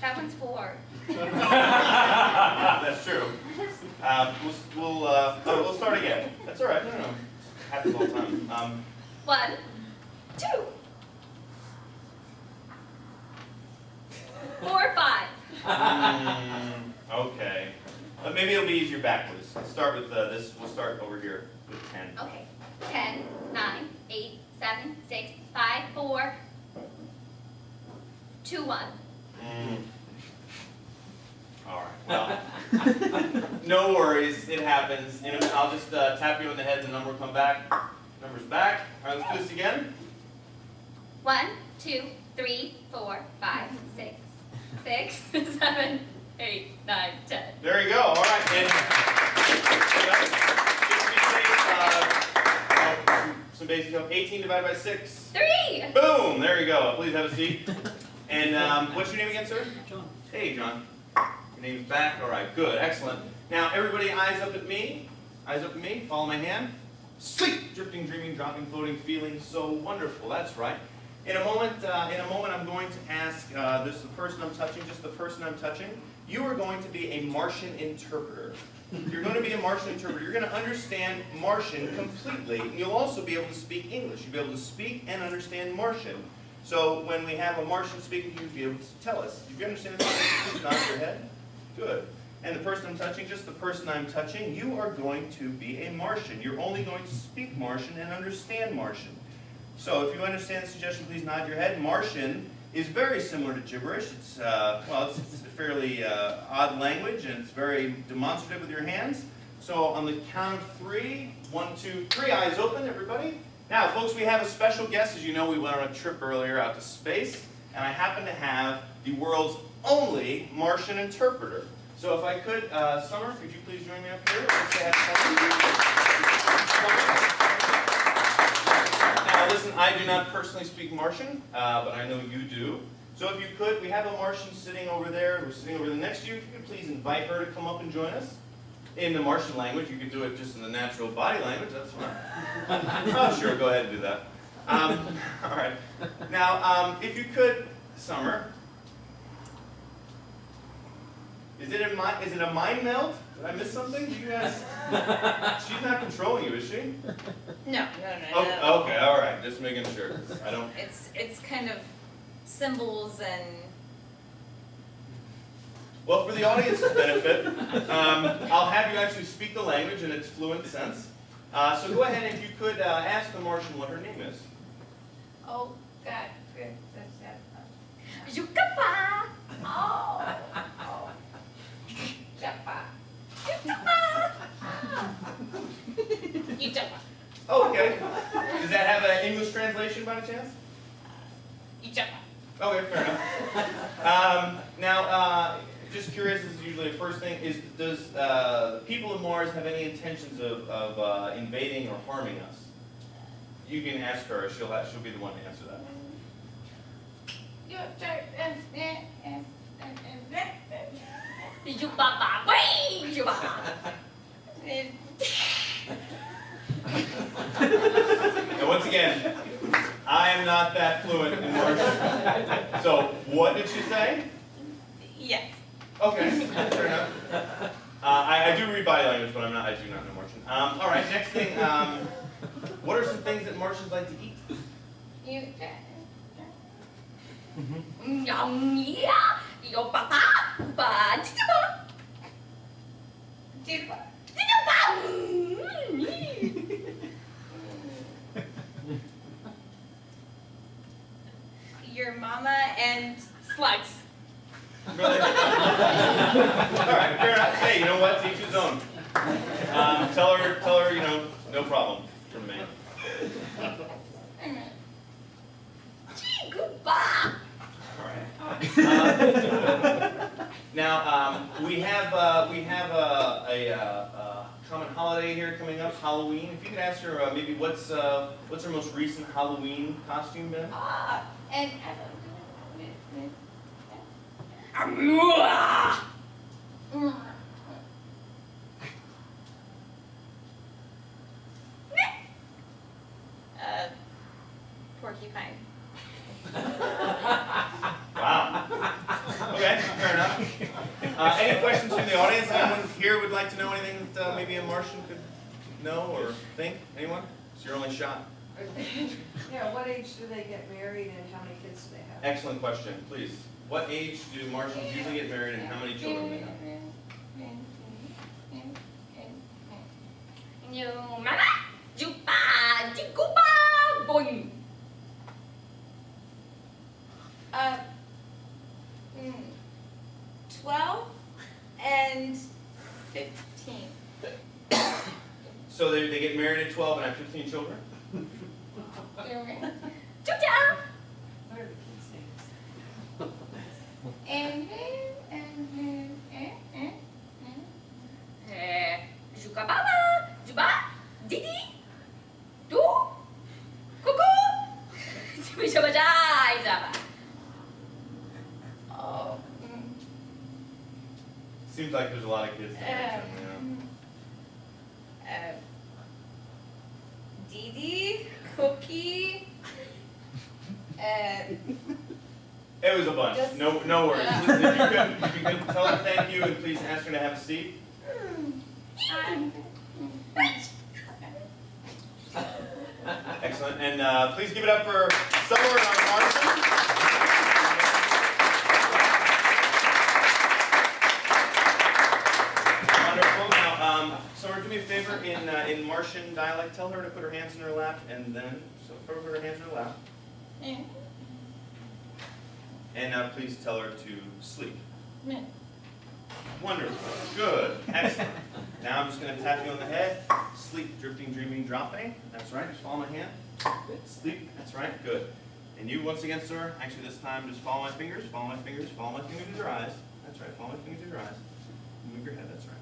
That one's 4. That's true. We'll start again. That's all right. No. Happens all the time. 1, 2. 4, 5. Okay. Maybe it'll be easier backwards. Let's start with this. We'll start over here with 10. Okay. 10, 9, 8, 7, 6, 5, 4, 2, 1. All right. Well, no worries. It happens. I'll just tap you on the head. The number will come back. Number's back. All right. Let's do this again. 1, 2, 3, 4, 5, 6, 6, 7, 8, 9, 10. There you go. All right. And some basic help. 18 divided by 6. 3. Boom. There you go. Please have a seat. And what's your name again, sir? John. Hey, John. Your name's back. All right. Good. Excellent. Now, everybody, eyes up at me. Eyes up at me. Follow my hand. Sleep, drifting, dreaming, dropping, floating, feeling so wonderful. That's right. In a moment, I'm going to ask this the person I'm touching, just the person I'm touching. You are going to be a Martian interpreter. You're going to be a Martian interpreter. You're going to understand Martian completely. And you'll also be able to speak English. You'll be able to speak and understand Martian. So when we have a Martian speaking to you, you'll be able to tell us. If you understand this, please nod your head. Good. And the person I'm touching, just the person I'm touching, you are going to be a Martian. You're only going to speak Martian and understand Martian. So if you understand the suggestion, please nod your head. Martian is very similar to gibberish. It's a fairly odd language, and it's very demonstrative with your hands. So on the count of 3, 1, 2, 3, eyes open, everybody. Now, folks, we have a special guest. As you know, we went on a trip earlier out to space, and I happen to have the world's only Martian interpreter. So if I could, Summer, could you please join me up here? Let's say Now, listen, I do not personally speak Martian, but I know you do. So if you could, we have a Martian sitting over there, who's sitting over there next to you. If you could please invite her to come up and join us. In the Martian language, you could do it just in the natural body language, that's fine. Oh, sure, go ahead and do that. All right. Now, if you could, Summer, is it a mind meld? Did I miss something? You guys, she's not controlling you, is she? No. Oh, okay, all right, just making sure. I don't. It's kind of symbols and. Well, for the audience's benefit, I'll have you actually speak the language in its fluent sense. So go ahead and if you could ask the Martian what her name is. Oh God. Yukapa. Oh. Yukapa. Yukapa. Oh, okay. Does that have an English translation by any chance? Yukapa. Okay, fair enough. Now, just curious, this is usually the first thing, does the people of Mars have any intentions of invading or harming us? You can ask her, she'll be the one to answer that. And once again, I am not that fluent in Martian. So, what did she say? Yes. Okay, fair enough. I do read body language, but I do not know Martian. All right, next thing, what are some things that Martians like to eat? Your mama and slugs. Really? All right, fair enough. Hey, you know what? Teach his own. Tell her, no problem from me. All right. Now, we have a common holiday here coming up, Halloween. If you could ask her maybe what's her most recent Halloween costume been? And porcupine. Wow. Okay, fair enough. Any questions from the audience? Anyone here would like to know anything that maybe a Martian could know or think? Anyone? It's your only shot. Yeah, what age do they get married and how many kids do they have? Excellent question. Please. What age do Martians usually get married and how many children they have? Boing. 12 and 15. So they get married at 12 and have 15 children? What are the kids' names? And Juga Baba, Juba, Didi, Du, Cuckoo, Jabba. Oh. Seems like there's a lot of kids. It was a bunch. Just- No worries. Listen, if you could tell her thank you and please ask her to have a seat. Excellent. And please give it up for Summer and our Martian. Wonderful. Now, Summer, do me a favor in Martian dialect. Tell her to put her hands in her lap, and then put her hands in her lap. And please tell her to sleep. Wonderful. Good. Excellent. Now I'm just going to tap you on the head. Sleep, drifting, dreaming, dropping. That's right. Just follow my hand. Sleep. That's right. Good. And you, once again, sir, actually this time just follow my fingers, follow my fingers, follow my fingers to your eyes. That's right. Follow my fingers to your eyes. Move your head. That's right.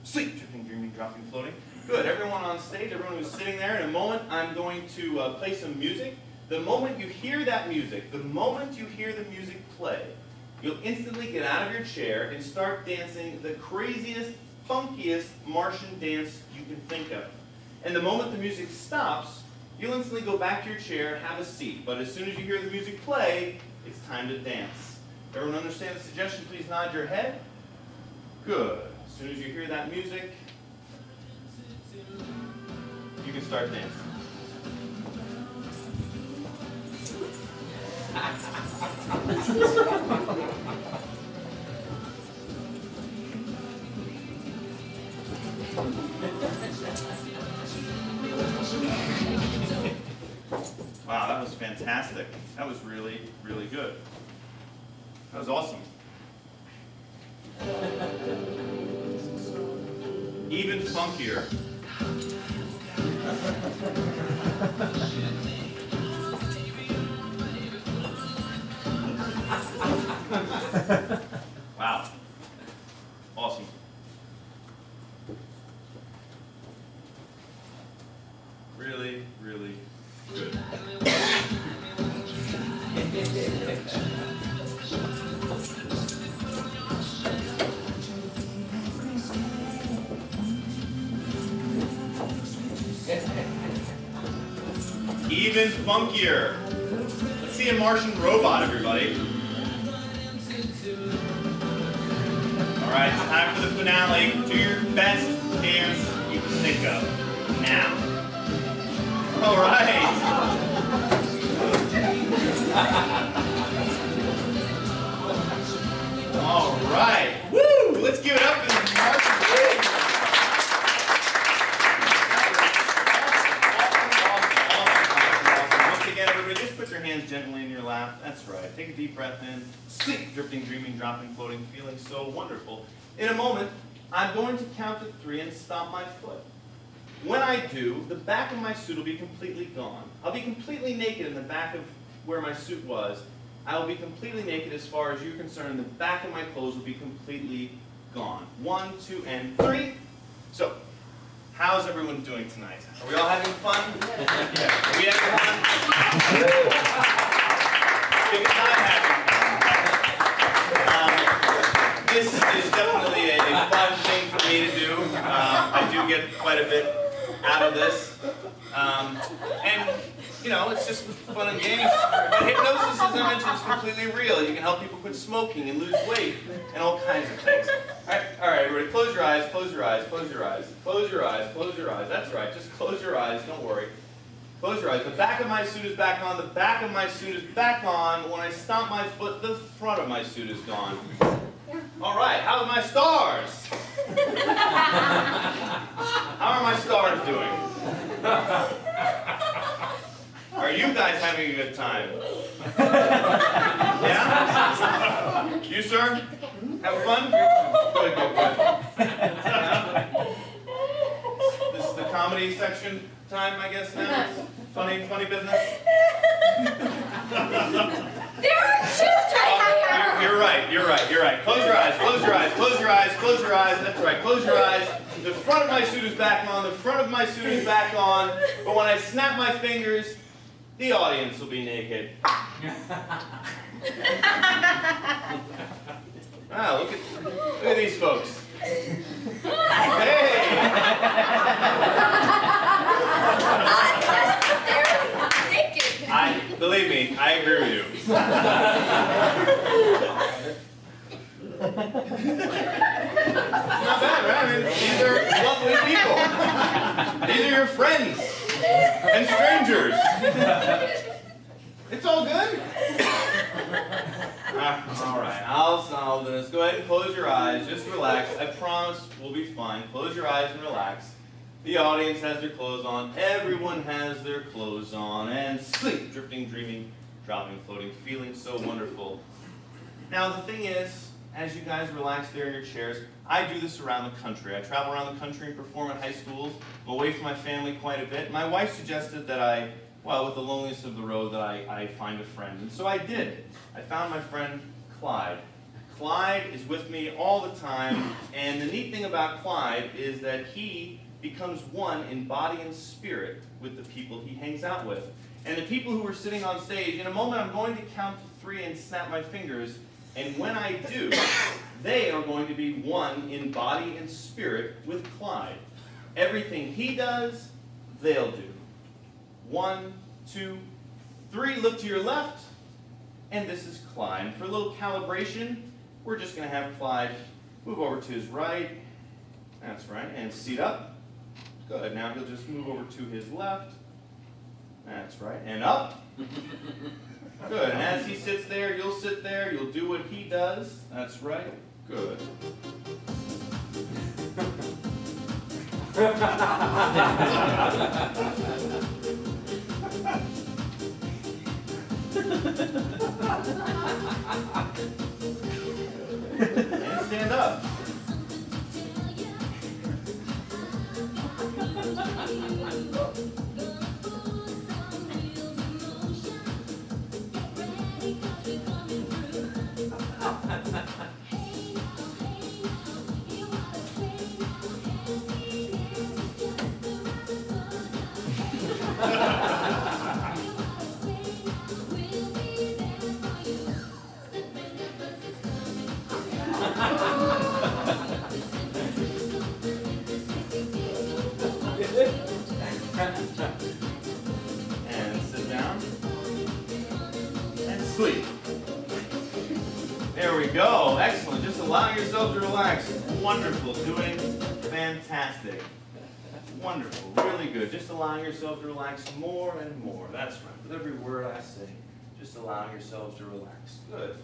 Sleep, drifting, dreaming, dropping, floating. Good. Everyone on stage, everyone who's sitting there, in a moment I'm going to play some music. The moment you hear that music, the moment you hear the music play, you'll instantly get out of your chair and start dancing the craziest, funkiest Martian dance you can think of. And the moment the music stops, you'll instantly go back to your chair and have a seat. But as soon as you hear the music play, it's time to dance. Everyone understand the suggestion? Please nod your head. Good. As soon as you hear that music, you can start dancing. Wow, that was fantastic. That was really, really good. That was awesome. Even funkier. Wow. Awesome. Really, really good. Even funkier. Let's see a Martian robot, everybody. All right, it's time for the finale. Do your best dance you can think of. Now. All right. All right. Woo! Let's give it up for the Martian Big. Awesome. Once again, everybody, just put your hands gently in your lap. That's right. Take a deep breath in. Sleep, drifting, dreaming, dropping, floating, feeling so wonderful. In a moment, I'm going to count to 3 and stomp my foot. When I do, the back of my suit will be completely gone. I'll be completely naked in the back of where my suit was. I will be completely naked as far as you're concerned. The back of my clothes will be completely gone. 1, 2, and 3. So, how's everyone doing tonight? Are we all having fun? Yeah. Are we having fun? Because I'm having fun. This is definitely a fun thing for me to do. I do get quite a bit out of this. And, you know, it's just fun and games. But hypnosis, as I mentioned, is completely real. You can help people quit smoking and lose weight and all kinds of things. All right, everybody, close your eyes, close your eyes, close your eyes, close your eyes, close your eyes. That's right, just close your eyes, don't worry. Close your eyes. The back of my suit is back on, the back of my suit is back on. When I stomp my foot, the front of my suit is gone. All right, how are my stars? How are my stars doing? Are you guys having a good time? Yeah? You, sir? Have fun? Good, good, good. This is the comedy section time, I guess, now? It's funny business? There are children here! You're right. Close your eyes, close your eyes, close your eyes, close your eyes. That's right, close your eyes. The front of my suit is back on, the front of my suit is back on. But when I snap my fingers, the audience will be naked. Wow, look at these folks. Hey! Unnecessarily naked. Believe me, I Not bad, right? I mean, these are lovely people. These are your friends and strangers. It's all good. All right, I'll solve this. Go ahead and close your eyes. Just relax. I promise we'll be fine. Close your eyes and relax. The audience has their clothes on. Everyone has their clothes on. And sleep, drifting, dreaming, dropping, floating, feeling so wonderful. Now the thing is, as you guys relax there in your chairs, I do this around the country. I travel around the country and perform at high schools. I'm away from my family quite a bit. My wife suggested that with the loneliness of the road, that I find a friend. And so I did. I found my friend Clyde. Clyde is with me all the time, and the neat thing about Clyde is that he becomes one in body and spirit with the people he hangs out with. And the people who are sitting on stage, in a moment I'm going to count to 3 and snap my fingers, and when I do, they are going to be one in body and spirit with Clyde. Everything he does, they'll do. 1, 2, 3, look to your left, and this is Clyde. For a little calibration, we're just going to have Clyde move over to his right. That's right, and seat up. Good, now he'll just move over to his left. That's right, and up. Good, and as he sits there, you'll sit there, you'll do what he does. That's right, good. And stand up. And sit down. And sleep. There we go. Excellent. Just allow yourself to relax. Wonderful. Doing fantastic. Wonderful. Really good. Just allowing yourself to relax more and more. That's right. With every word I say, just allowing yourselves to relax. Good.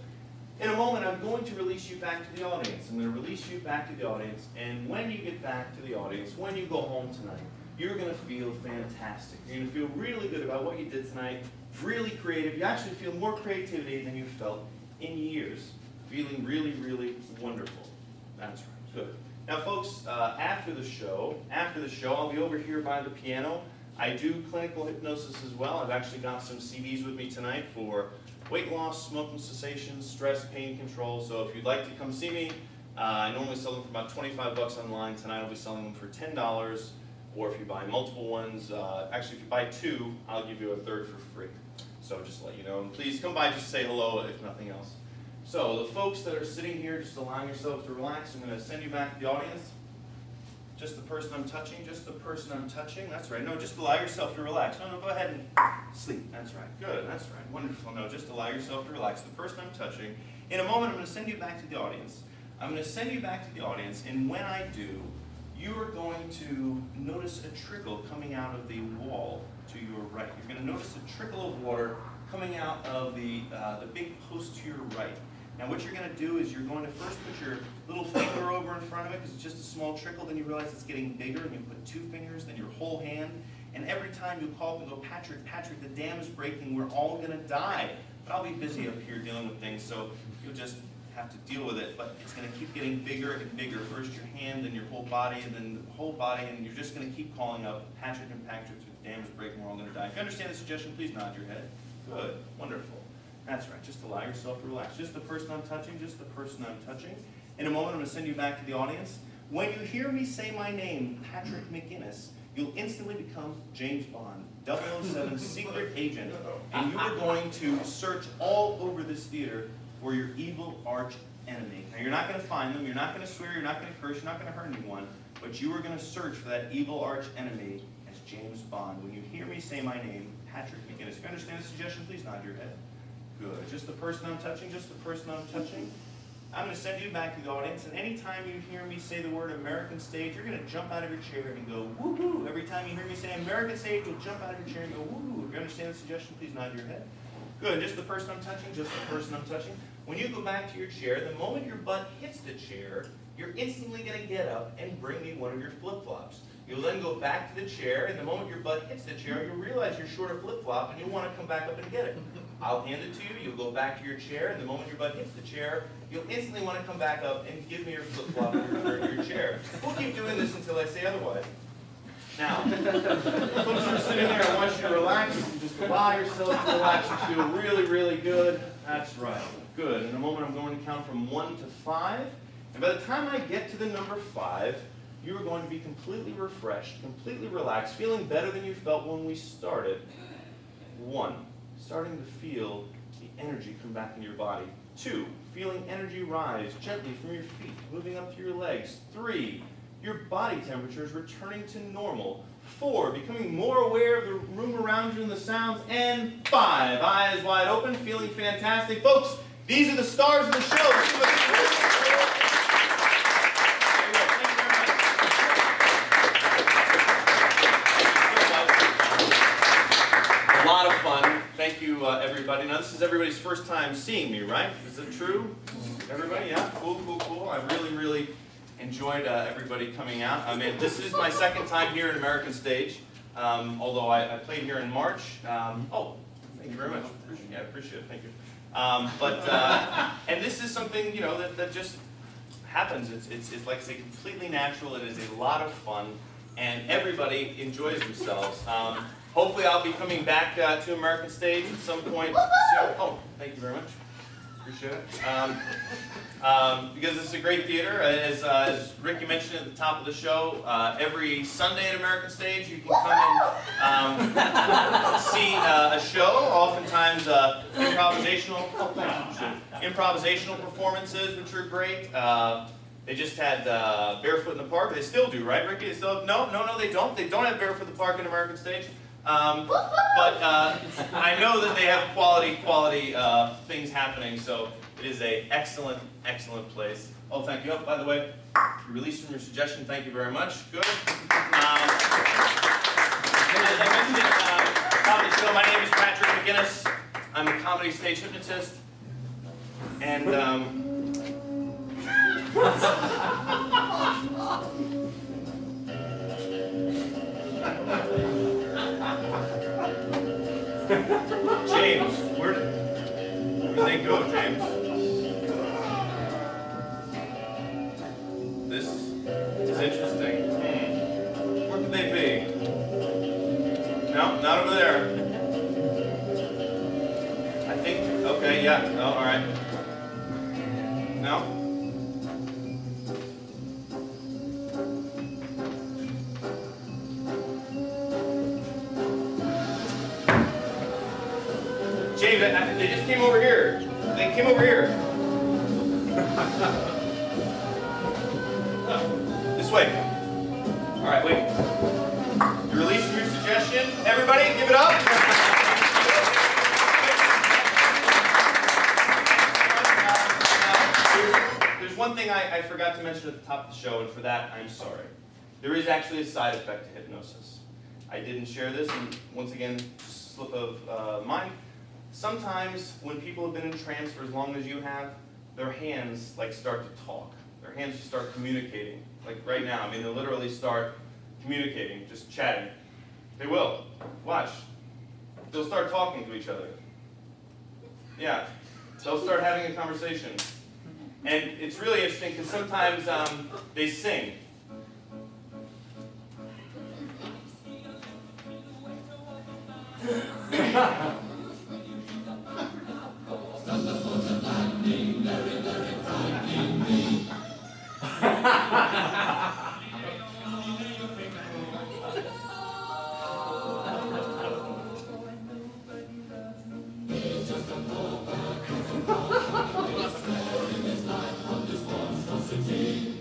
In a moment, I'm going to release you back to the audience. I'm going to release you back to the audience. And when you get back to the audience, when you go home tonight, you're going to feel fantastic. You're going to feel really good about what you did tonight. Really creative. You actually feel more creativity than you felt in years. Feeling really, really wonderful. That's right. Good. Now, folks, after the show, I'll be over here by the piano. I do clinical hypnosis as well. I've actually got some CDs with me tonight for weight loss, smoking cessation, stress, pain control. So if you'd like to come see me, I normally sell them for about 25 bucks online. Tonight I'll be selling them for $10. Or if you buy multiple ones, actually if you buy 2, I'll give you a 3rd for free. So just to let you know, and please come by just to say hello if nothing else. So the folks that are sitting here, just allowing yourselves to relax, I'm going to send you back to the audience. Just the person I'm touching, just the person I'm touching. That's right. No, just allow yourself to relax. No, go ahead and sleep. That's right. Good. That's right. Wonderful. No, just allow yourself to relax. The person I'm touching. In a moment, I'm going to send you back to the audience. I'm going to send you back to the audience, and when I do, you are going to notice a trickle coming out of the wall to your right. You're going to notice a trickle of water coming out of the big post to your right. Now what you're going to do is you're going to first put your little finger over in front of it because it's just a small trickle, then you realize it's getting bigger and you put 2 fingers, then your whole hand, and every time you call up and go, Patrick, Patrick, the dam is breaking, we're all going to die. But I'll be busy up here dealing with things, so you'll just have to deal with it, but it's going to keep getting bigger and bigger. First your hand, then your whole body, and then the whole body, and you're just going to keep calling up Patrick and Patrick, the dam is breaking, we're all going to die. If you understand the suggestion, please nod your head. Good, wonderful. That's right, just allow yourself to relax. Just the person I'm touching, just the person I'm touching. In a moment, I'm going to send you back to the audience. When you hear me say my name, Patrick McGinnis, you'll instantly become James Bond, 007 secret agent, and you are going to search all over this theater for your evil arch enemy. Now, you're not going to find them, you're not going to swear, you're not going to curse, you're not going to hurt anyone, but you are going to search for that evil arch enemy as James Bond. When you hear me say my name, Patrick McGinnis. If you understand the suggestion, please nod your head. Good. Just the person I'm touching, just the person I'm touching. I'm going to send you back to the audience, and anytime you hear me say the word American Stage, you're going to jump out of your chair and go, woohoo. Every time you hear me say American Stage, you'll jump out of your chair and go, woohoo. If you understand the suggestion, please nod your head. Good, just the person I'm touching, just the person I'm touching. When you go back to your chair, the moment your butt hits the chair, you're instantly going to get up and bring me one of your flip-flops. You'll then go back to the chair, and the moment your butt hits the chair, you'll realize you're short a flip-flop, and you'll want to come back up and get it. I'll hand it to you, you'll go back to your chair, and the moment your butt hits the chair, you'll instantly want to come back up and give me your flip-flop and return to your chair. We'll keep doing this until I say otherwise. Now, folks who are sitting there, I want you to relax. Just allow yourself to relax. You feel really, really good. That's right. Good. In a moment, I'm going to count from 1 to 5. And by the time I get to the number 5, you are going to be completely refreshed, completely relaxed, feeling better than you felt when we started. 1, starting to feel the energy come back in your body. 2, feeling energy rise gently from your feet, moving up to your legs. 3, your body temperature is returning to normal. 4, becoming more aware of the room around you and the sounds. And 5, eyes wide open, feeling fantastic. Folks, these are the stars of the show. Let's see what they do. A lot of fun. Thank you, everybody. Now, this is everybody's first time seeing me, right? Is it true? Everybody, yeah? Cool, cool, cool. I really, really enjoyed everybody coming out. I mean, this is my second time here at American Stage, although I played here in March. Oh, thank you very much. I appreciate it. Thank you. And this is something, you know, that just happens. It's like I say, completely natural. It is a lot of fun, and everybody enjoys themselves. Hopefully I'll be coming back to American Stage at some point soon. Oh, thank you very much. Appreciate it. Because it's a great theater. As Ricky mentioned at the top of the show, every Sunday at American Stage you can come and see a show, oftentimes improvisational performances, which are great. They just had Barefoot in the Park. They still do, right, Ricky? They still have, no, they don't. They don't have Barefoot in the Park at American Stage. But I know that they have quality things happening, so it is an excellent, excellent place. Oh, thank you. Oh, by the way, you released from your suggestion. Thank you very much. Good. As I mentioned at the top of the show, my name is Patrick McGinnis. I'm a comedy stage hypnotist, and James, where did they go, James? This is interesting. Where could they be? No, not over there. I think, okay, yeah, no, all right. No? James, they just came over here. They came over here. This way. All right, wait. You released your suggestion. Everybody, give it up. There's one thing I forgot to mention at the top of the show, and for that, I'm sorry. There is actually a side effect to hypnosis. I didn't share this, and once again, slip of mind. Sometimes when people have been in trance for as long as you have, their hands start to talk. Their hands just start communicating. Like right now, I mean, they'll literally start communicating, just chatting. They will. Watch. They'll start talking to each other. Yeah. They'll start having a conversation. And it's really interesting because sometimes they sing.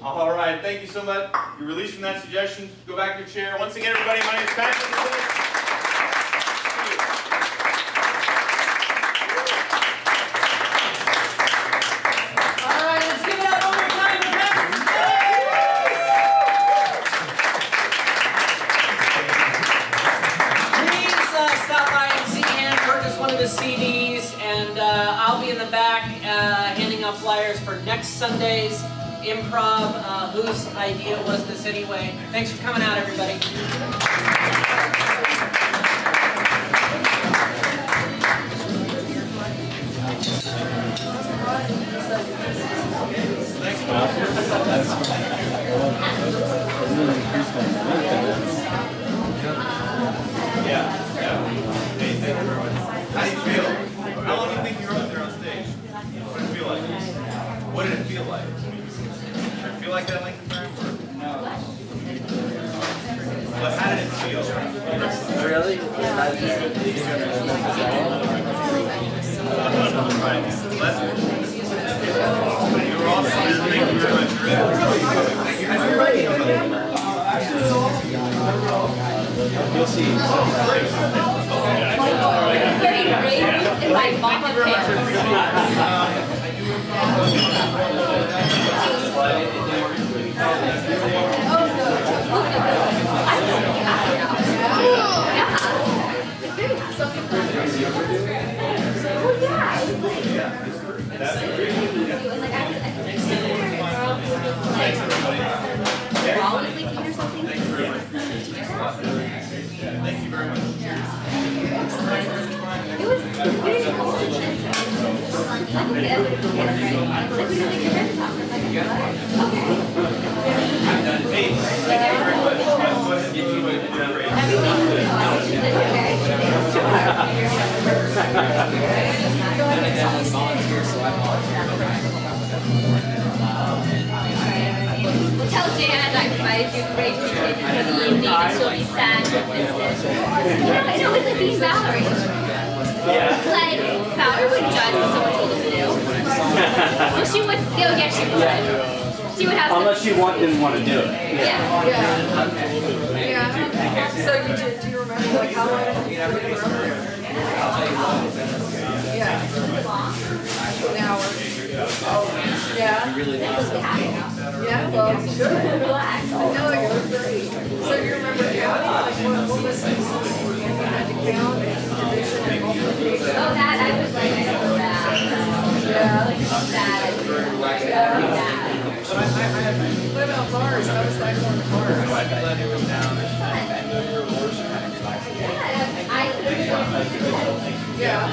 All right, thank you so much. You're released from that suggestion. Go back to your chair. Once again, everybody, my name is Patrick. All right, let's CDs, and I'll be in the back handing out flyers for next Sunday's improv. Whose idea was this anyway? Thanks for coming out, everybody. Yeah. Hey, thank you very much. How do you feel? How long do you think you were up there on stage? What did it feel like? What did it feel like? Did it feel like that length of time? But how did it feel? Really? You were awesome. Thank you very much. You'll see. Pretty great in my mama pants. Thanks, everybody. Thank you very much. Hey, thank you very much. Go ahead and do Well, tell Jan I provided you great treatment for the evening and she'll be sad with this. You know, it's like being Valerie. Like, Valerie wouldn't judge what someone told her to do. Well, she would, yeah, she would. She would have some. Unless you didn't want to do it. Yeah. Yeah. So you did, do you remember like how long did you put in the room? Yeah. An hour. Yeah. Yeah, well, sure. I know, it was great. So you remember counting, like what was it? You had to count and division and multiplication? Oh, that, I was like, I don't know that. Yeah. That, I didn't know that. What about bars? How was that going to bars? Yeah.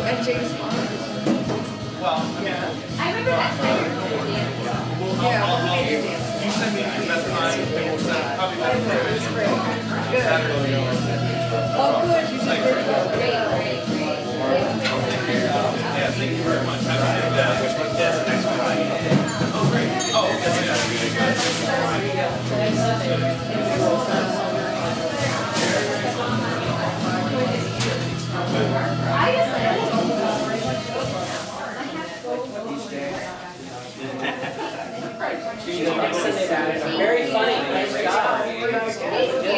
And James Bond. I remember that time. Yeah. You send me the best time, and we'll set up probably It was great. Good. Oh, good. You did very well. Great. Yeah, thank you very much. Have a good day. Which one? Yes, next one. Oh, great. Oh, Very funny. Nice job. Thank you.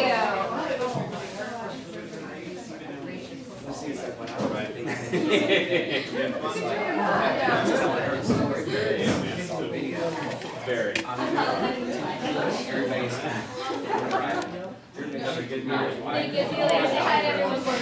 Very. Thank you. See you later. Say hi to everyone for me.